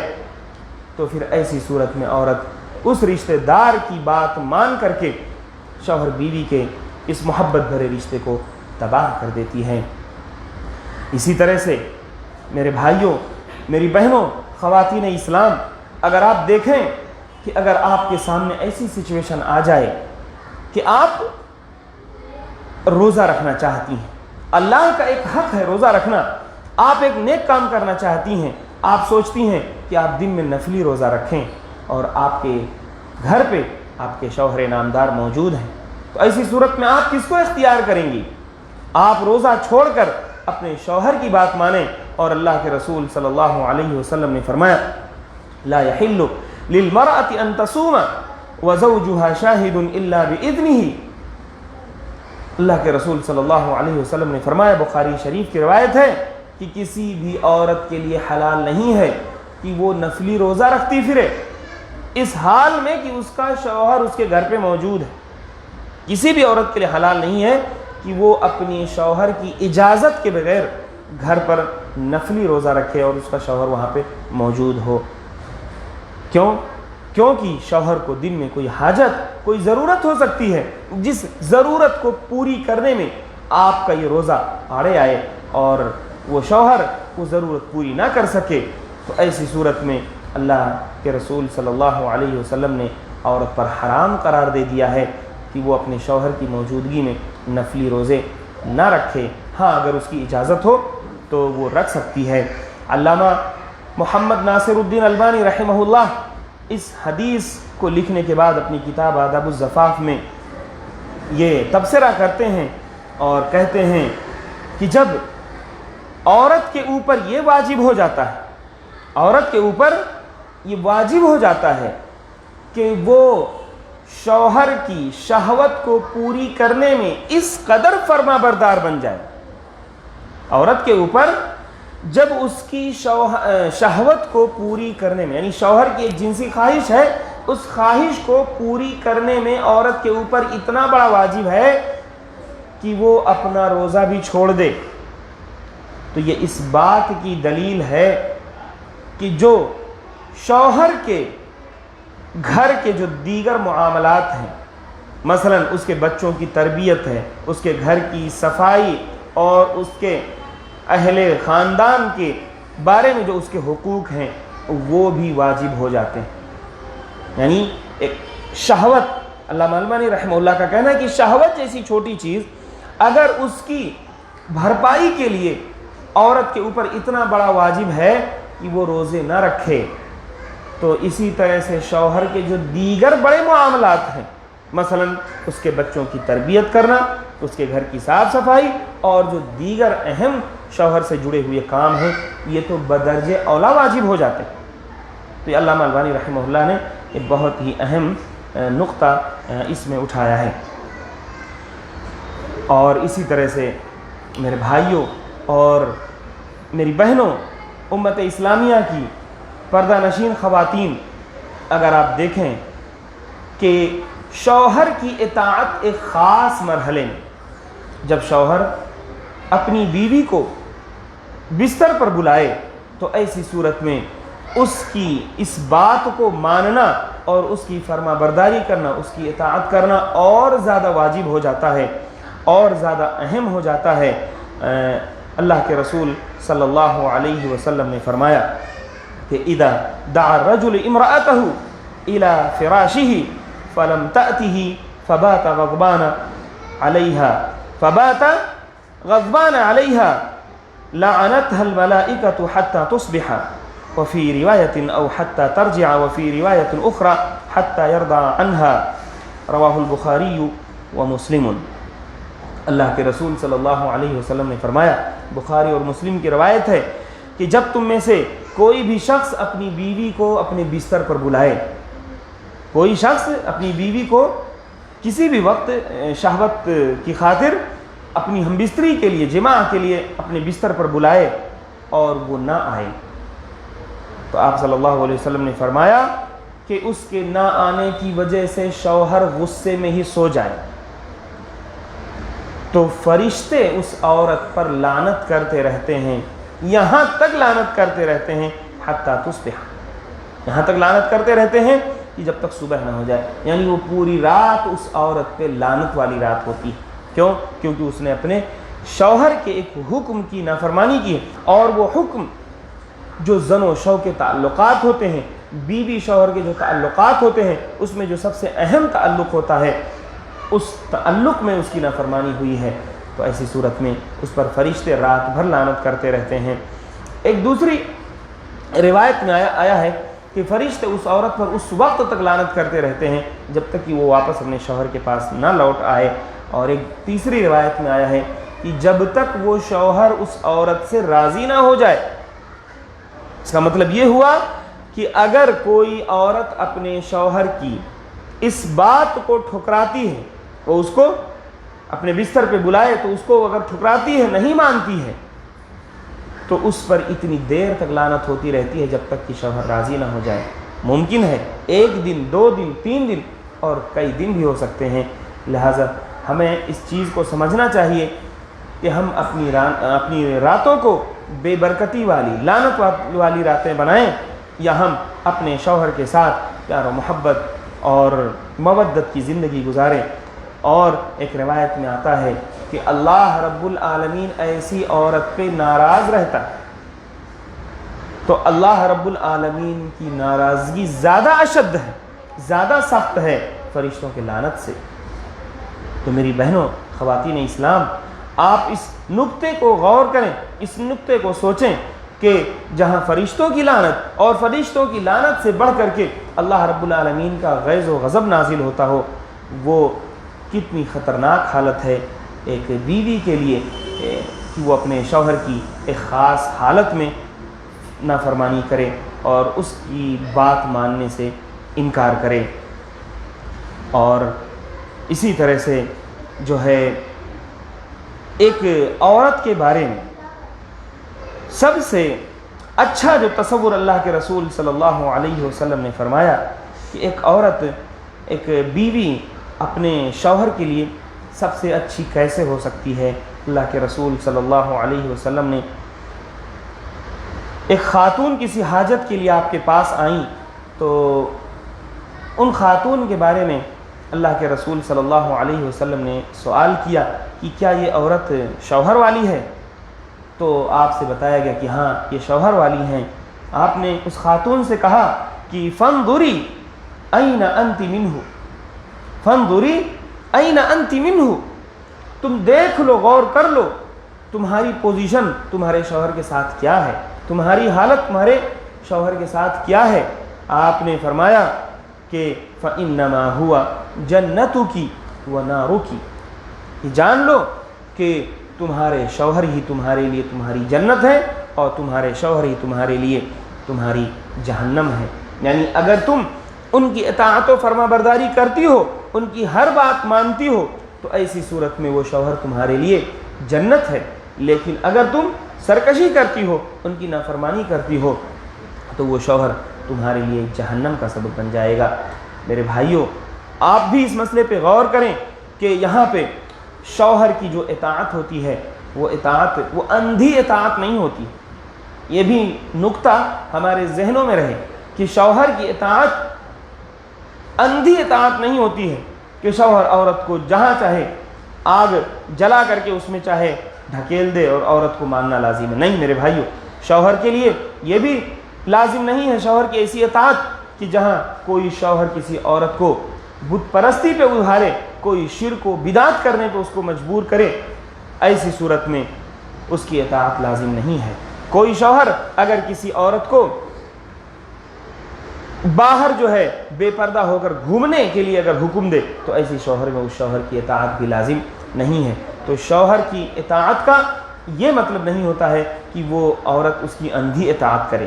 تو پھر ایسی صورت میں عورت اس رشتہ دار کی بات مان کر کے شوہر بیوی کے اس محبت بھرے رشتے کو تباہ کر دیتی ہے۔ اسی طرح سے میرے بھائیوں، میری بہنوں، خواتین اسلام، اگر آپ دیکھیں کہ اگر آپ کے سامنے ایسی سچویشن آ جائے کہ آپ روزہ رکھنا چاہتی ہیں، اللہ کا ایک حق ہے روزہ رکھنا، آپ ایک نیک کام کرنا چاہتی ہیں، آپ سوچتی ہیں کہ آپ دن میں نفلی روزہ رکھیں اور آپ کے گھر پہ آپ کے شوہر نامدار موجود ہیں، تو ایسی صورت میں آپ کس کو اختیار کریں گی؟ آپ روزہ چھوڑ کر اپنے شوہر کی بات مانیں، اور اللہ کے رسول صلی اللہ علیہ وسلم نے فرمایا لا يحل للمرأة ان تصوم وزوجها شاهد الا باذنه، اللہ کے رسول صلی اللہ علیہ وسلم نے فرمایا، بخاری شریف کی روایت ہے کہ کسی بھی عورت کے لیے حلال نہیں ہے کہ وہ نفلی روزہ رکھتی پھرے اس حال میں کہ اس کا شوہر اس کے گھر پہ موجود ہے۔ کسی بھی عورت کے لیے حلال نہیں ہے کہ وہ اپنی شوہر کی اجازت کے بغیر گھر پر نفلی روزہ رکھے اور اس کا شوہر وہاں پہ موجود ہو۔ کیونکہ شوہر کو دن میں کوئی حاجت، کوئی ضرورت ہو سکتی ہے، جس ضرورت کو پوری کرنے میں آپ کا یہ روزہ آڑے آئے اور وہ شوہر وہ ضرورت پوری نہ کر سکے، تو ایسی صورت میں اللہ کے رسول صلی اللہ علیہ وسلم نے عورت پر حرام قرار دے دیا ہے کہ وہ اپنے شوہر کی موجودگی میں نفلی روزے نہ رکھے۔ ہاں اگر اس کی اجازت ہو تو وہ رکھ سکتی ہے۔ علامہ محمد ناصر الدین البانی رحمہ اللہ اس حدیث کو لکھنے کے بعد اپنی کتاب آداب الزفاف میں یہ تبصرہ کرتے ہیں اور کہتے ہیں کہ جب عورت کے اوپر یہ واجب ہو جاتا ہے، عورت کے اوپر یہ واجب ہو جاتا ہے کہ وہ شوہر کی شہوت کو پوری کرنے میں اس قدر فرما بردار بن جائے، عورت کے اوپر جب اس کی شہوت کو پوری کرنے میں، یعنی شوہر کی ایک جنسی خواہش ہے، اس خواہش کو پوری کرنے میں عورت کے اوپر اتنا بڑا واجب ہے کہ وہ اپنا روزہ بھی چھوڑ دے، تو یہ اس بات کی دلیل ہے کہ جو شوہر کے گھر کے جو دیگر معاملات ہیں، مثلا اس کے بچوں کی تربیت ہے، اس کے گھر کی صفائی اور اس کے اہل خاندان کے بارے میں جو اس کے حقوق ہیں وہ بھی واجب ہو جاتے ہیں۔ یعنی ایک شہوت، علامہ البانی رحمہ اللہ کا کہنا ہے کہ شہوت جیسی چھوٹی چیز اگر اس کی بھرپائی کے لیے عورت کے اوپر اتنا بڑا واجب ہے کہ وہ روزے نہ رکھے، تو اسی طرح سے شوہر کے جو دیگر بڑے معاملات ہیں، مثلا اس کے بچوں کی تربیت کرنا، اس کے گھر کی صاف صفائی اور جو دیگر اہم شوہر سے جڑے ہوئے کام ہیں، یہ تو بدرجہ اولا واجب ہو جاتے ہیں۔ تو یہ علامہ البانی رحمہ اللہ نے ایک بہت ہی اہم نقطہ اس میں اٹھایا ہے۔ اور اسی طرح سے میرے بھائیوں اور میری بہنوں، امت اسلامیہ کی پردہ نشین خواتین، اگر آپ دیکھیں کہ شوہر کی اطاعت ایک خاص مرحلے میں، جب شوہر اپنی بیوی کو بستر پر بلائے تو ایسی صورت میں اس کی اس بات کو ماننا اور اس کی فرما برداری کرنا، اس کی اطاعت کرنا اور زیادہ واجب ہو جاتا ہے اور زیادہ اہم ہو جاتا ہے۔ اللہ کے رسول صلی اللہ علیہ وسلم نے فرمایا کہ اذا دعا الرجل امرأته الى فراشه فلم تأته فبات غضبان عليها لعنتها الملائكة حتى تصبح وفي رواية أو حتى ترجع وفي رواية أخرى حتى يرضى عنها رواه البخاري ومسلم۔ اللہ کے رسول صلی اللہ علیہ وسلم نے فرمایا، بخاری اور مسلم کی روایت ہے کہ جب تم میں سے کوئی بھی شخص اپنی بیوی کو اپنے بستر پر بلائے، کوئی شخص اپنی بیوی کو کسی بھی وقت شہوت کی خاطر اپنی ہم بستری کے لیے، جماع کے لیے اپنے بستر پر بلائے اور وہ نہ آئے، تو آپ صلی اللہ علیہ وسلم نے فرمایا کہ اس کے نہ آنے کی وجہ سے شوہر غصے میں ہی سو جائے، تو فرشتے اس عورت پر لعنت کرتے رہتے ہیں، یہاں تک لعنت کرتے رہتے ہیں حتی تصبح، یہاں تک لعنت کرتے رہتے ہیں کہ جب تک صبح نہ ہو جائے، یعنی وہ پوری رات اس عورت پہ لعنت والی رات ہوتی ہے۔ کیوں؟ کیونکہ اس نے اپنے شوہر کے ایک حکم کی نافرمانی کی، اور وہ حکم جو زن و شو کے تعلقات ہوتے ہیں، بیوی شوہر کے جو تعلقات ہوتے ہیں، اس میں جو سب سے اہم تعلق ہوتا ہے، اس تعلق میں اس کی نافرمانی ہوئی ہے، تو ایسی صورت میں اس پر فرشتے رات بھر لعنت کرتے رہتے ہیں۔ ایک دوسری روایت میں آیا ہے کہ فرشتے اس عورت پر اس وقت تک لعنت کرتے رہتے ہیں جب تک کہ وہ واپس اپنے شوہر کے پاس نہ لوٹ آئے، اور ایک تیسری روایت میں آیا ہے کہ جب تک وہ شوہر اس عورت سے راضی نہ ہو جائے۔ اس کا مطلب یہ ہوا کہ اگر کوئی عورت اپنے شوہر کی اس بات کو ٹھکراتی ہے، وہ اس کو اپنے بستر پہ بلائے تو اس کو اگر ٹھکراتی ہے، نہیں مانتی ہے، تو اس پر اتنی دیر تک لعنت ہوتی رہتی ہے جب تک کہ شوہر راضی نہ ہو جائے۔ ممکن ہے 1 دن، 2 دن، 3 دن اور کئی دن بھی ہو سکتے ہیں۔ لہٰذا ہمیں اس چیز کو سمجھنا چاہیے کہ ہم اپنی راتوں کو بے برکتی والی، لعنت والی راتیں بنائیں، یا ہم اپنے شوہر کے ساتھ پیار و محبت اور مودت کی زندگی گزاریں۔ اور ایک روایت میں آتا ہے کہ اللہ رب العالمین ایسی عورت پہ ناراض رہتا ہے تو اللہ رب العالمین کی ناراضگی زیادہ اشد ہے، زیادہ سخت ہے فرشتوں کے لعنت سے۔ تو میری بہنوں، خواتین اسلام، آپ اس نقطے کو غور کریں، اس نقطے کو سوچیں کہ جہاں فرشتوں کی لعنت اور فرشتوں کی لعنت سے بڑھ کر کے اللہ رب العالمین کا غیظ و غضب نازل ہوتا ہو، وہ کتنی خطرناک حالت ہے ایک بیوی کے لیے کہ وہ اپنے شوہر کی ایک خاص حالت میں نافرمانی کرے اور اس کی بات ماننے سے انکار کرے۔ اور اسی طرح سے جو ہے ایک عورت کے بارے میں سب سے اچھا جو تصور اللہ کے رسول صلی اللہ علیہ وسلم نے فرمایا کہ ایک عورت، ایک بیوی اپنے شوہر کے لیے سب سے اچھی کیسے ہو سکتی ہے۔ اللہ کے رسول صلی اللہ علیہ وسلم نے ایک خاتون کسی حاجت کے لیے آپ کے پاس آئیں تو ان خاتون کے بارے میں اللہ کے رسول صلی اللہ علیہ وسلم نے سوال کیا کہ کیا یہ عورت شوہر والی ہے؟ تو آپ سے بتایا گیا کہ ہاں یہ شوہر والی ہیں۔ آپ نے اس خاتون سے کہا کہ فانظری این انت منہ، فانظری این انت منہ، تم دیکھ لو، غور کر لو تمہاری پوزیشن تمہارے شوہر کے ساتھ کیا ہے، تمہاری حالت تمہارے شوہر کے ساتھ کیا ہے۔ آپ نے فرمایا کہ فَإِنَّمَا هُوَ جَنَّتُكِ وَنَارُكِ، کہ جان لو کہ تمہارے شوہر ہی تمہارے لیے تمہاری جنت ہے اور تمہارے شوہر ہی تمہارے لیے تمہاری جہنم ہے۔ یعنی اگر تم ان کی اطاعت و فرما برداری کرتی ہو، ان کی ہر بات مانتی ہو، تو ایسی صورت میں وہ شوہر تمہارے لیے جنت ہے۔ لیکن اگر تم سرکشی کرتی ہو، ان کی نافرمانی کرتی ہو، تو وہ شوہر تمہارے لیے جہنم کا سبب بن جائے گا۔ میرے بھائیوں، آپ بھی اس مسئلے پہ غور کریں کہ یہاں پہ شوہر کی جو اطاعت ہوتی ہے وہ اطاعت، وہ اندھی اطاعت نہیں ہوتی۔ یہ بھی نقطہ ہمارے ذہنوں میں رہے کہ شوہر کی اطاعت اندھی اطاعت نہیں ہوتی ہے کہ شوہر عورت کو جہاں چاہے آگ جلا کر کے اس میں چاہے ڈھکیل دے اور عورت کو ماننا لازم ہے۔ نہیں میرے بھائیوں، شوہر کے لیے یہ بھی لازم نہیں ہے شوہر کی ایسی اطاعت کہ جہاں کوئی شوہر کسی عورت کو بت پرستی پہ ابھارے، کوئی شرک و بدعت کرنے پہ اس کو مجبور کرے، ایسی صورت میں اس کی اطاعت لازم نہیں ہے۔ کوئی شوہر اگر کسی عورت کو باہر جو ہے بے پردہ ہو کر گھومنے کے لیے اگر حکم دے تو ایسی شوہر میں اس شوہر کی اطاعت بھی لازم نہیں ہے۔ تو شوہر کی اطاعت کا یہ مطلب نہیں ہوتا ہے کہ وہ عورت اس کی اندھی اطاعت کرے۔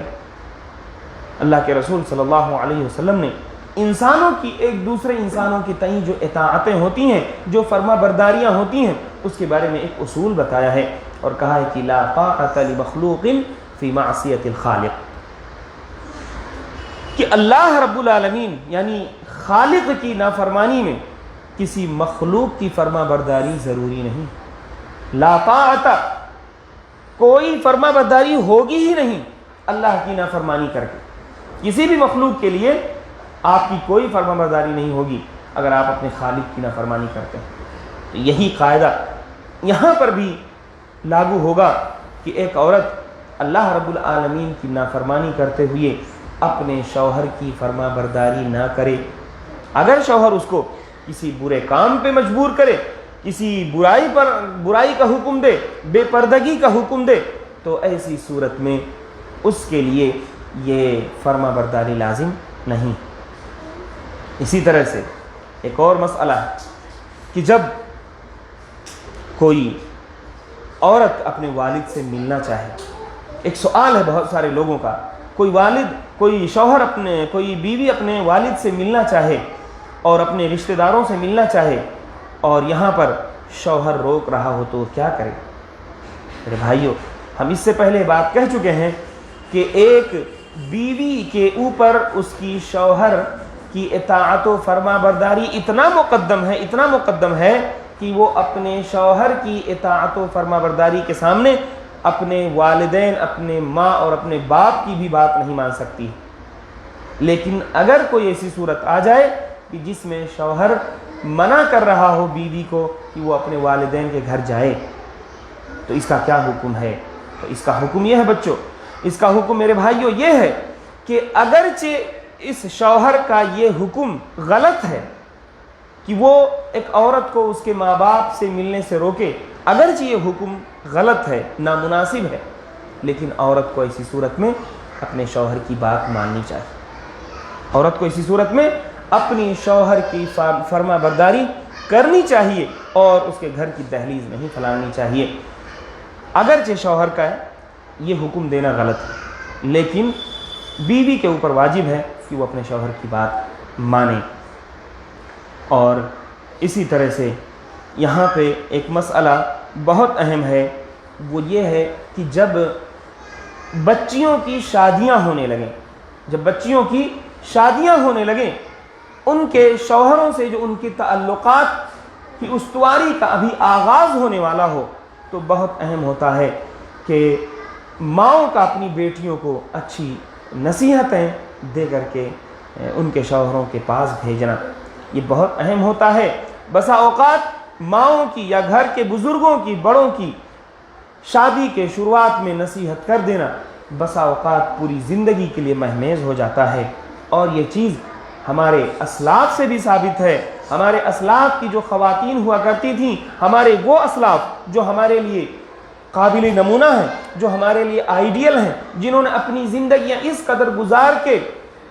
اللہ کے رسول صلی اللہ علیہ وسلم نے انسانوں کی ایک دوسرے انسانوں کی تئیں جو اطاعتیں ہوتی ہیں، جو فرما برداریاں ہوتی ہیں، اس کے بارے میں ایک اصول بتایا ہے اور کہا ہے کہ لا طاعۃ لمخلوق فی معصیۃ الخالق، کہ اللہ رب العالمین یعنی خالق کی نافرمانی میں کسی مخلوق کی فرما برداری ضروری نہیں۔ لا طاعۃ، کوئی فرما برداری ہوگی ہی نہیں اللہ کی نافرمانی کر کے، کسی بھی مخلوق کے لیے آپ کی کوئی فرما برداری نہیں ہوگی اگر آپ اپنے خالق کی نافرمانی کرتے ہیں۔ تو یہی قاعدہ یہاں پر بھی لاگو ہوگا کہ ایک عورت اللہ رب العالمین کی نافرمانی کرتے ہوئے اپنے شوہر کی فرما برداری نہ کرے۔ اگر شوہر اس کو کسی برے کام پہ مجبور کرے، کسی برائی کا حکم دے، بے پردگی کا حکم دے، تو ایسی صورت میں اس کے لیے یہ فرما برداری لازم نہیں۔ اسی طرح سے ایک اور مسئلہ ہے کہ جب کوئی عورت اپنے والد سے ملنا چاہے، ایک سوال ہے بہت سارے لوگوں کا، کوئی شوہر کوئی بیوی اپنے والد سے ملنا چاہے اور اپنے رشتہ داروں سے ملنا چاہے، اور یہاں پر شوہر روک رہا ہو تو کیا کرے؟ میرے بھائیوں، ہم اس سے پہلے بات کہہ چکے ہیں کہ ایک بیوی کے اوپر اس کی شوہر کی اطاعت و فرما برداری اتنا مقدم ہے کہ وہ اپنے شوہر کی اطاعت و فرما برداری کے سامنے اپنے والدین، اپنے ماں اور اپنے باپ کی بھی بات نہیں مان سکتی۔ لیکن اگر کوئی ایسی صورت آ جائے کہ جس میں شوہر منع کر رہا ہو بیوی کو کہ وہ اپنے والدین کے گھر جائے، تو اس کا کیا حکم ہے؟ تو اس کا حکم یہ ہے بچوں، اس کا حکم میرے بھائیوں یہ ہے کہ اگرچہ اس شوہر کا یہ حکم غلط ہے کہ وہ ایک عورت کو اس کے ماں باپ سے ملنے سے روکے، اگرچہ یہ حکم غلط ہے، نامناسب ہے، لیکن عورت کو ایسی صورت میں اپنے شوہر کی بات ماننی چاہیے۔ عورت کو اسی صورت میں اپنی شوہر کی فرما برداری کرنی چاہیے اور اس کے گھر کی دہلیز نہیں پھیلانی چاہیے۔ اگرچہ شوہر کا یہ حکم دینا غلط ہے، لیکن بیوی کے اوپر واجب ہے کہ وہ اپنے شوہر کی بات مانے۔ اور اسی طرح سے یہاں پہ ایک مسئلہ بہت اہم ہے، وہ یہ ہے کہ جب بچیوں کی شادیاں ہونے لگیں، ان کے شوہروں سے جو ان کے تعلقات کی استواری کا ابھی آغاز ہونے والا ہو، تو بہت اہم ہوتا ہے کہ ماؤں کا اپنی بیٹیوں کو اچھی نصیحتیں دے کر کے ان کے شوہروں کے پاس بھیجنا، یہ بہت اہم ہوتا ہے۔ بسا اوقات ماؤں کی یا گھر کے بزرگوں کی، بڑوں کی شادی کے شروعات میں نصیحت کر دینا بسا اوقات پوری زندگی کے لیے مہمیز ہو جاتا ہے، اور یہ چیز ہمارے اسلاف سے بھی ثابت ہے۔ ہمارے اسلاف کی جو خواتین ہوا کرتی تھیں، ہمارے وہ اسلاف جو ہمارے لیے قابل نمونہ ہیں، جو ہمارے لیے آئیڈیل ہیں، جنہوں نے اپنی زندگیاں اس قدر گزار کے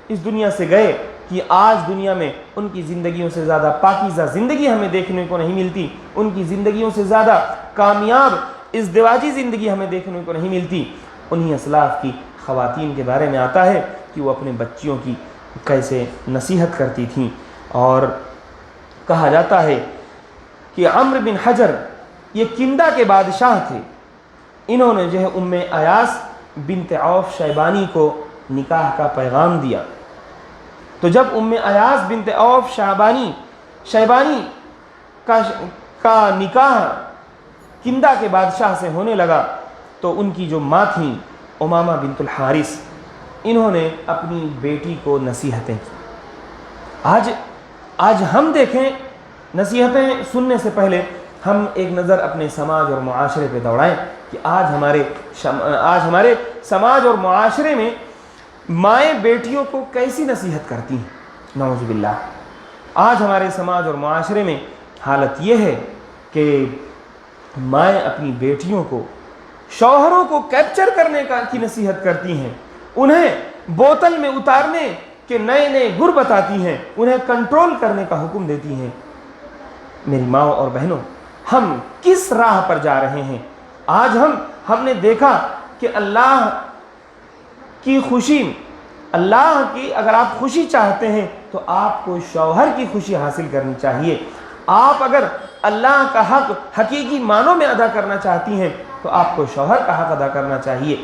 اس دنیا سے گئے کہ آج دنیا میں ان کی زندگیوں سے زیادہ پاکیزہ زندگی ہمیں دیکھنے کو نہیں ملتی، ان کی زندگیوں سے زیادہ کامیاب ازدواجی زندگی ہمیں دیکھنے کو نہیں ملتی۔ انہی اسلاف کی خواتین کے بارے میں آتا ہے کہ وہ اپنے بچیوں کی کیسے نصیحت کرتی تھیں، اور کہا جاتا ہے کہ عمرو بن حجر یہ کندہ کے بادشاہ تھے، انہوں نے جو ہے ام ایاس بنت عوف شیبانی کو نکاح کا پیغام دیا۔ تو جب ام ایاس بنت عوف شیبانی کا نکاح کندہ کے بادشاہ سے ہونے لگا، تو ان کی جو ماں تھیں امامہ بنت الحارث، انہوں نے اپنی بیٹی کو نصیحتیں کی۔ آج ہم دیکھیں، نصیحتیں سننے سے پہلے ہم ایک نظر اپنے سماج اور معاشرے پہ دوڑائیں کہ آج ہمارے سماج اور معاشرے میں مائیں بیٹیوں کو کیسی نصیحت کرتی ہیں۔ نعوذ باللہ، آج ہمارے سماج اور معاشرے میں حالت یہ ہے کہ مائیں اپنی بیٹیوں کو شوہروں کو کیپچر کرنے کی نصیحت کرتی ہیں، انہیں بوتل میں اتارنے کے نئے گر بتاتی ہیں، انہیں کنٹرول کرنے کا حکم دیتی ہیں۔ میری ماں اور بہنوں، ہم کس راہ پر جا رہے ہیں؟ آج ہم نے دیکھا کہ اللہ کی اگر آپ خوشی چاہتے ہیں تو آپ کو شوہر کی خوشی حاصل کرنی چاہیے۔ آپ اگر اللہ کا حق حقیقی معنوں میں ادا کرنا چاہتی ہیں تو آپ کو شوہر کا حق ادا کرنا چاہیے۔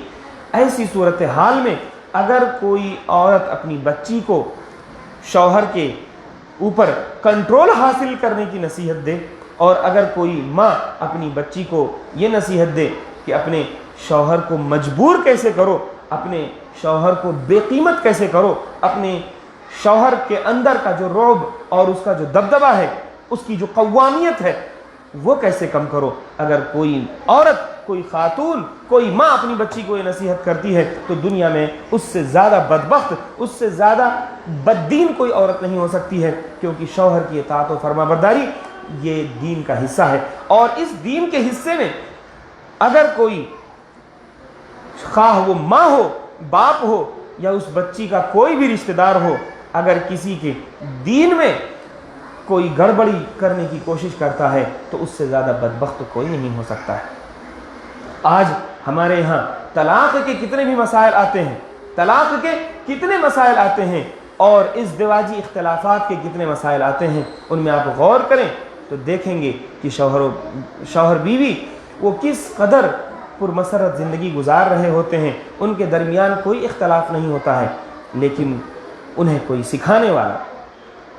ایسی صورتحال میں اگر کوئی عورت اپنی بچی کو شوہر کے اوپر کنٹرول حاصل کرنے کی نصیحت دے، اور اگر کوئی ماں اپنی بچی کو یہ نصیحت دے کہ اپنے شوہر کو مجبور کیسے کرو، اپنے شوہر کو بے قیمت کیسے کرو، اپنے شوہر کے اندر کا جو رعب اور اس کا جو دبدبہ ہے، اس کی جو قوامیت ہے، وہ کیسے کم کرو، اگر کوئی عورت، کوئی خاتون، کوئی ماں اپنی بچی کو یہ نصیحت کرتی ہے تو دنیا میں اس سے زیادہ بدبخت، اس سے زیادہ بددین کوئی عورت نہیں ہو سکتی ہے، کیونکہ شوہر کی اطاعت و فرما برداری یہ دین کا حصہ ہے۔ اور اس دین کے حصے میں اگر کوئی، خواہ وہ ماں ہو، باپ ہو، یا اس بچی کا کوئی بھی رشتہ دار ہو، اگر کسی کے دین میں کوئی گڑبڑی کرنے کی کوشش کرتا ہے تو اس سے زیادہ بدبخت کوئی نہیں ہو سکتا ہے۔ آج ہمارے یہاں طلاق کے کتنے بھی مسائل آتے ہیں، اور ازدواجی اختلافات کے کتنے مسائل آتے ہیں، ان میں آپ غور کریں تو دیکھیں گے کہ شوہر بیوی وہ کس قدر پرمسرت زندگی گزار رہے ہوتے ہیں، ان کے درمیان کوئی اختلاف نہیں ہوتا ہے، لیکن انہیں کوئی سکھانے والا،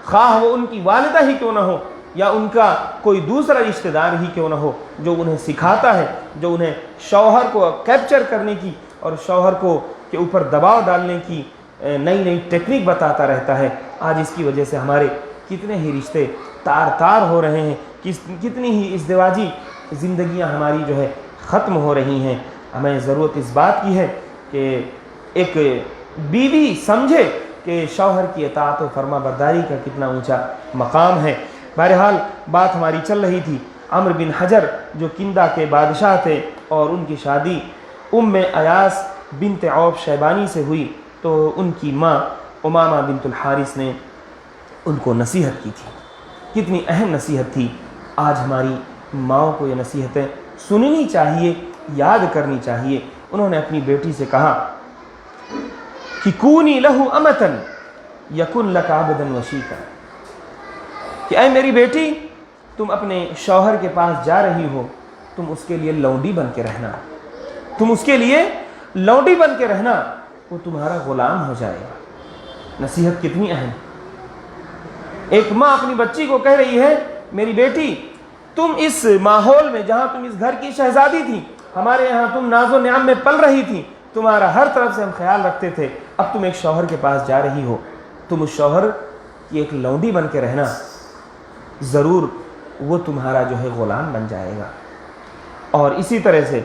خواہ وہ ان کی والدہ ہی کیوں نہ ہو یا ان کا کوئی دوسرا رشتہ دار ہی کیوں نہ ہو، جو انہیں سکھاتا ہے، جو انہیں شوہر کو کیپچر کرنے کی اور شوہر کو کے اوپر دباؤ ڈالنے کی نئی نئی ٹیکنیک بتاتا رہتا ہے۔ آج اس کی وجہ سے ہمارے کتنے ہی رشتے تار ہو رہے ہیں، کتنی ہی ازدواجی زندگیاں ہماری جو ہے ختم ہو رہی ہیں۔ ہمیں ضرورت اس بات کی ہے کہ ایک بیوی سمجھے کہ شوہر کی اطاعت و فرما برداری کا کتنا اونچا مقام ہے۔ بہرحال بات ہماری چل رہی تھی عمرو بن حجر جو کندہ کے بادشاہ تھے، اور ان کی شادی ام ایاس بنت عوف شیبانی سے ہوئی، تو ان کی ماں امامہ بنت الحارث نے ان کو نصیحت کی تھی۔ کتنی اہم نصیحت تھی۔ آج ہماری ماؤں کو یہ نصیحتیں سننی چاہیے، یاد کرنی چاہیے۔ انہوں نے اپنی بیٹی سے کہا کہ کونی لہو امتن یکن لک عبدا وشیکا، کہ اے میری بیٹی، تم اپنے شوہر کے پاس جا رہی ہو، تم اس کے لیے لونڈی بن کے رہنا، تم اس کے لیے لونڈی بن کے رہنا، وہ تمہارا غلام ہو جائے گا۔ نصیحت کتنی اہم۔ ایک ماں اپنی بچی کو کہہ رہی ہے، میری بیٹی تم اس ماحول میں جہاں تم اس گھر کی شہزادی تھی، ہمارے یہاں تم ناز و نعم میں پل رہی تھی، تمہارا ہر طرف سے ہم خیال رکھتے تھے، اب تم ایک شوہر کے پاس جا رہی ہو، تم اس شوہر کی ایک لونڈی بن کے رہنا، ضرور وہ تمہارا جو ہے غلام بن جائے گا۔ اور اسی طرح سے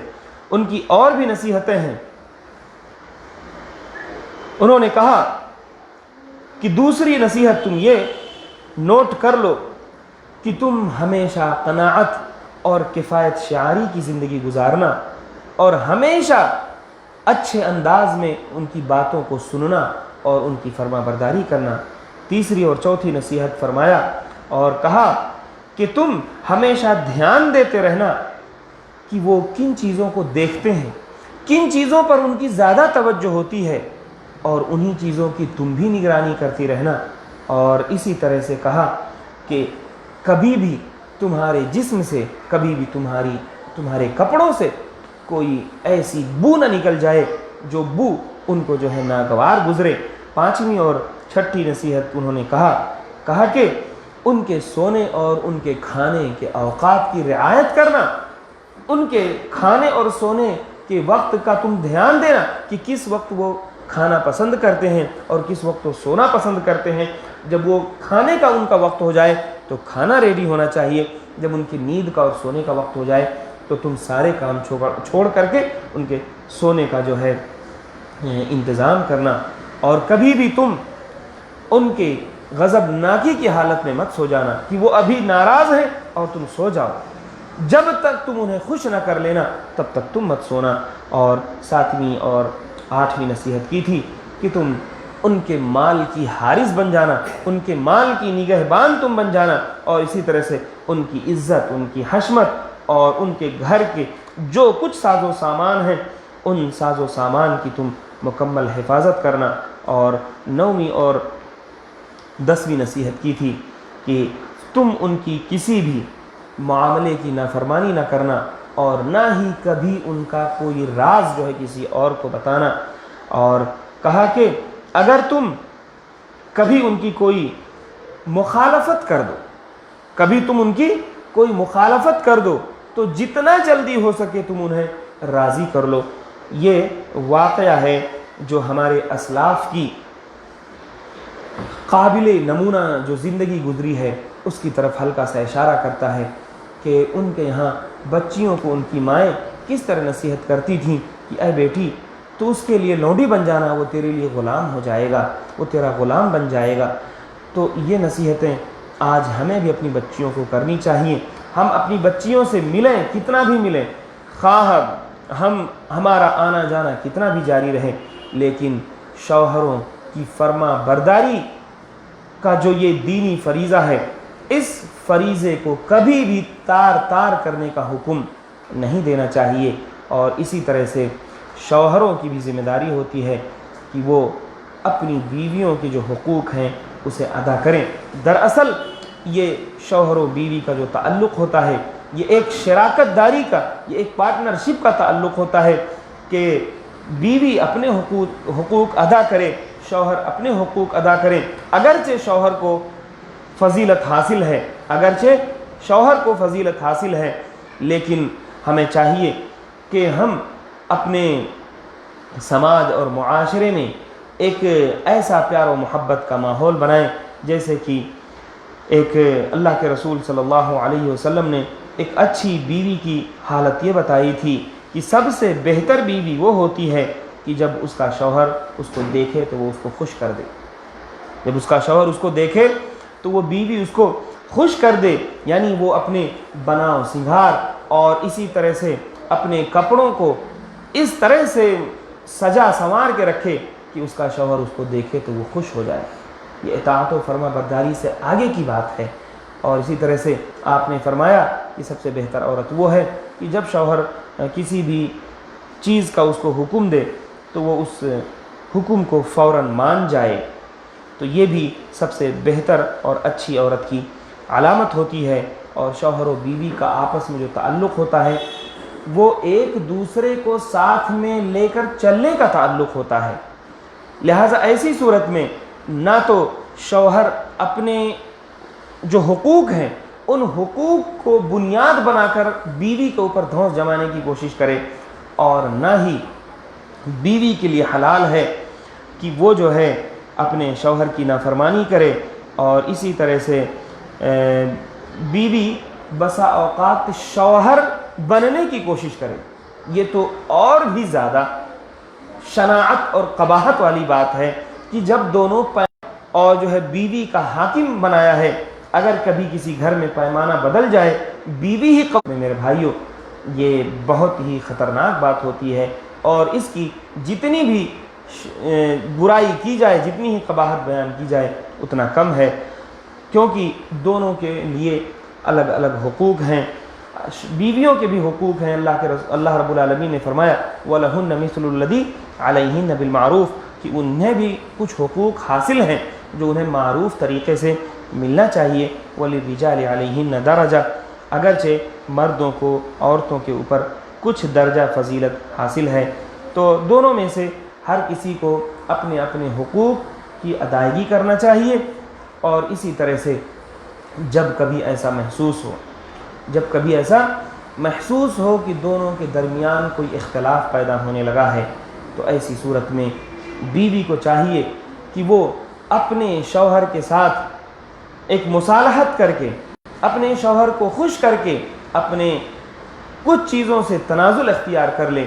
ان کی اور بھی نصیحتیں ہیں۔ انہوں نے کہا کہ دوسری نصیحت تم یہ نوٹ کر لو کہ تم ہمیشہ قناعت اور کفایت شعاری کی زندگی گزارنا، اور ہمیشہ اچھے انداز میں ان کی باتوں کو سننا اور ان کی فرما برداری کرنا۔ تیسری اور چوتھی نصیحت فرمایا اور کہا کہ تم ہمیشہ دھیان دیتے رہنا کہ وہ کن چیزوں کو دیکھتے ہیں، کن چیزوں پر ان کی زیادہ توجہ ہوتی ہے، اور انہی چیزوں کی تم بھی نگرانی کرتی رہنا۔ اور اسی طرح سے کہا کہ کبھی بھی تمہارے جسم سے، کبھی بھی تمہارے کپڑوں سے کوئی ایسی بو نہ نکل جائے جو بو ان کو جو ہے ناگوار گزرے۔ پانچویں اور چھٹی نصیحت انہوں نے کہا کہ ان کے سونے اور ان کے کھانے کے اوقات کی رعایت کرنا، ان کے کھانے اور سونے کے وقت کا تم دھیان دینا کہ کس وقت وہ کھانا پسند کرتے ہیں اور کس وقت وہ سونا پسند کرتے ہیں۔ جب وہ کھانے کا ان کا وقت ہو جائے تو کھانا ریڈی ہونا چاہیے، جب ان کی نیند کا اور سونے کا وقت ہو جائے تو تم سارے کام چھوڑ کر کے ان کے سونے کا جو ہے انتظام کرنا۔ اور کبھی بھی تم ان کے غضب ناکی کی حالت میں مت سو جانا کہ وہ ابھی ناراض ہیں اور تم سو جاؤ، جب تک تم انہیں خوش نہ کر لینا تب تک تم مت سونا۔ اور ساتویں اور آٹھویں نصیحت کی تھی کہ تم ان کے مال کی حارس بن جانا، ان کے مال کی نگہبان تم بن جانا، اور اسی طرح سے ان کی عزت، ان کی حشمت اور ان کے گھر کے جو کچھ ساز و سامان ہیں ان ساز و سامان کی تم مکمل حفاظت کرنا۔ اور نویں اور 10ویں نصیحت کی تھی کہ تم ان کی کسی بھی معاملے کی نافرمانی نہ کرنا، اور نہ ہی کبھی ان کا کوئی راز جو ہے کسی اور کو بتانا۔ اور کہا کہ اگر تم کبھی ان کی کوئی مخالفت کر دو، کبھی تم ان کی کوئی مخالفت کر دو تو جتنا جلدی ہو سکے تم انہیں راضی کر لو۔ یہ واقعہ ہے جو ہمارے اسلاف کی قابل نمونہ جو زندگی گزری ہے اس کی طرف ہلکا سا اشارہ کرتا ہے کہ ان کے یہاں بچیوں کو ان کی مائیں کس طرح نصیحت کرتی تھیں کہ اے بیٹی تو اس کے لیے لونڈی بن جانا، وہ تیرے لیے غلام ہو جائے گا، وہ تیرا غلام بن جائے گا۔ تو یہ نصیحتیں آج ہمیں بھی اپنی بچیوں کو کرنی چاہیے۔ ہم اپنی بچیوں سے ملیں، کتنا بھی ملیں، خواہ ہمارا آنا جانا کتنا بھی جاری رہے، لیکن شوہروں کی فرما برداری کا جو یہ دینی فریضہ ہے، اس فریضے کو کبھی بھی تار کرنے کا حکم نہیں دینا چاہیے۔ اور اسی طرح سے شوہروں کی بھی ذمہ داری ہوتی ہے کہ وہ اپنی بیویوں کے جو حقوق ہیں اسے ادا کریں۔ دراصل یہ شوہر و بیوی کا جو تعلق ہوتا ہے یہ ایک شراکت داری کا، یہ ایک پارٹنرشپ کا تعلق ہوتا ہے کہ بیوی اپنے حقوق ادا کرے، شوہر اپنے حقوق ادا کرے۔ اگرچہ شوہر کو فضیلت حاصل ہے، اگرچہ شوہر کو فضیلت حاصل ہے، لیکن ہمیں چاہیے کہ ہم اپنے سماج اور معاشرے میں ایک ایسا پیار و محبت کا ماحول بنائیں، جیسے کہ ایک اللہ کے رسول صلی اللہ علیہ وسلم نے ایک اچھی بیوی کی حالت یہ بتائی تھی کہ سب سے بہتر بیوی وہ ہوتی ہے کہ جب اس کا شوہر اس کو دیکھے تو وہ اس کو خوش کر دے، جب اس کا شوہر اس کو دیکھے تو وہ بیوی اس کو خوش کر دے، یعنی وہ اپنے بناؤ سنگھار اور اسی طرح سے اپنے کپڑوں کو اس طرح سے سجا سنوار کے رکھے کہ اس کا شوہر اس کو دیکھے تو وہ خوش ہو جائے۔ یہ اطاعت و فرما برداری سے آگے کی بات ہے۔ اور اسی طرح سے آپ نے فرمایا کہ سب سے بہتر عورت وہ ہے کہ جب شوہر کسی بھی چیز کا اس کو حکم دے تو وہ اس حکم کو فوراً مان جائے، تو یہ بھی سب سے بہتر اور اچھی عورت کی علامت ہوتی ہے۔ اور شوہر و بیوی کا آپس میں جو تعلق ہوتا ہے وہ ایک دوسرے کو ساتھ میں لے کر چلنے کا تعلق ہوتا ہے، لہٰذا ایسی صورت میں نہ تو شوہر اپنے جو حقوق ہیں ان حقوق کو بنیاد بنا کر بیوی کے اوپر دھونس جمانے کی کوشش کرے، اور نہ ہی بیوی کے لیے حلال ہے کہ وہ جو ہے اپنے شوہر کی نافرمانی کرے۔ اور اسی طرح سے بیوی بسا اوقات شوہر بننے کی کوشش کرے، یہ تو اور بھی زیادہ شناعت اور قباحت والی بات ہے کہ جب دونوں اور جو ہے بیوی کا حاکم بنایا ہے، اگر کبھی کسی گھر میں پیمانہ بدل جائے بیوی ہی میں میرے بھائیوں یہ بہت ہی خطرناک بات ہوتی ہے، اور اس کی جتنی بھی برائی کی جائے، جتنی ہی قباحت بیان کی جائے اتنا کم ہے، کیونکہ دونوں کے لیے الگ الگ حقوق ہیں۔ بیویوں کے بھی حقوق ہیں، اللہ رب العالمین نے فرمایا وَلَهُنَّ مِثْلُ الَّذِي عَلَيْهِنَّ بِالْمَعْرُوفِ کہ انہیں بھی کچھ حقوق حاصل ہیں جو انہیں معروف طریقے سے ملنا چاہیے۔ وَلِلرِّجَالِ عَلَيْهِنَّ دَرَجَةٌ اگرچہ مردوں کو عورتوں کے اوپر کچھ درجہ فضیلت حاصل ہے، تو دونوں میں سے ہر کسی کو اپنے اپنے حقوق کی ادائیگی کرنا چاہیے۔ اور اسی طرح سے جب کبھی ایسا محسوس ہو کہ دونوں کے درمیان کوئی اختلاف پیدا ہونے لگا ہے، تو ایسی صورت میں بیوی کو چاہیے کہ وہ اپنے شوہر کے ساتھ ایک مصالحت کر کے، اپنے شوہر کو خوش کر کے اپنے کچھ چیزوں سے تنازل اختیار کر لے،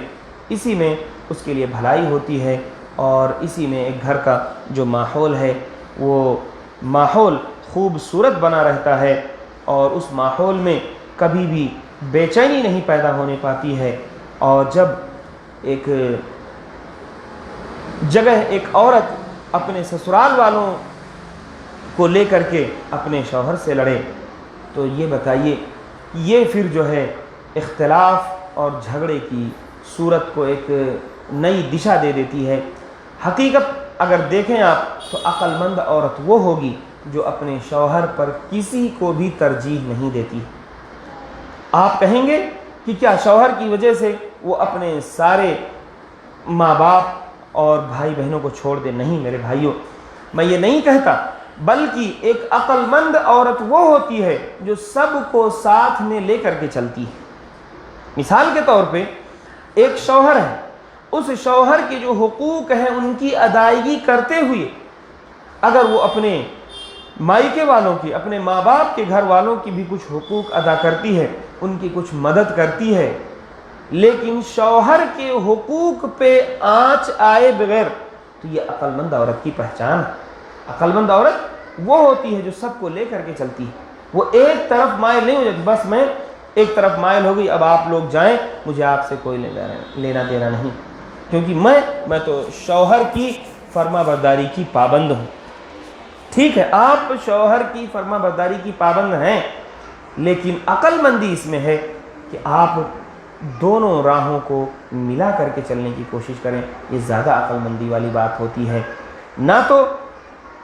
اسی میں اس کے لیے بھلائی ہوتی ہے، اور اسی میں ایک گھر کا جو ماحول ہے وہ ماحول خوبصورت بنا رہتا ہے، اور اس ماحول میں کبھی بھی بے چینی نہیں پیدا ہونے پاتی ہے۔ اور جب ایک جگہ ایک عورت اپنے سسرال والوں کو لے کر کے اپنے شوہر سے لڑے، تو یہ بتائیے یہ پھر جو ہے اختلاف اور جھگڑے کی صورت کو ایک نئی دشا دے دیتی ہے۔ حقیقت اگر دیکھیں آپ تو عقل مند عورت وہ ہوگی جو اپنے شوہر پر کسی کو بھی ترجیح نہیں دیتی۔ آپ کہیں گے کہ کیا شوہر کی وجہ سے وہ اپنے سارے ماں باپ اور بھائی بہنوں کو چھوڑ دے؟ نہیں میرے بھائیوں، میں یہ نہیں کہتا، بلکہ ایک عقل مند عورت وہ ہوتی ہے جو سب کو ساتھ میں لے کر کے چلتی ہے۔ مثال کے طور پہ ایک شوہر ہے، اس شوہر کے جو حقوق ہیں ان کی ادائیگی کرتے ہوئے اگر وہ اپنے مائکے والوں کی، اپنے ماں باپ کے گھر والوں کی بھی کچھ حقوق ادا کرتی ہے، ان کی کچھ مدد کرتی ہے، لیکن شوہر کے حقوق پہ آنچ آئے بغیر، تو یہ عقل مند عورت کی پہچان ہے۔ عقل مند عورت وہ ہوتی ہے جو سب کو لے کر کے چلتی ہے، وہ ایک طرف مائل نہیں ہو جاتی، بس میں ایک طرف مائل ہو گئی، اب آپ لوگ جائیں، مجھے آپ سے کوئی لینا دینا نہیں، کیونکہ میں تو شوہر کی فرما برداری کی پابند ہوں۔ ٹھیک ہے، آپ شوہر کی فرما برداری کی پابند ہیں، لیکن عقل مندی اس میں ہے کہ آپ دونوں راہوں کو ملا کر کے چلنے کی کوشش کریں۔ یہ زیادہ عقل مندی والی بات ہوتی ہے۔ نہ تو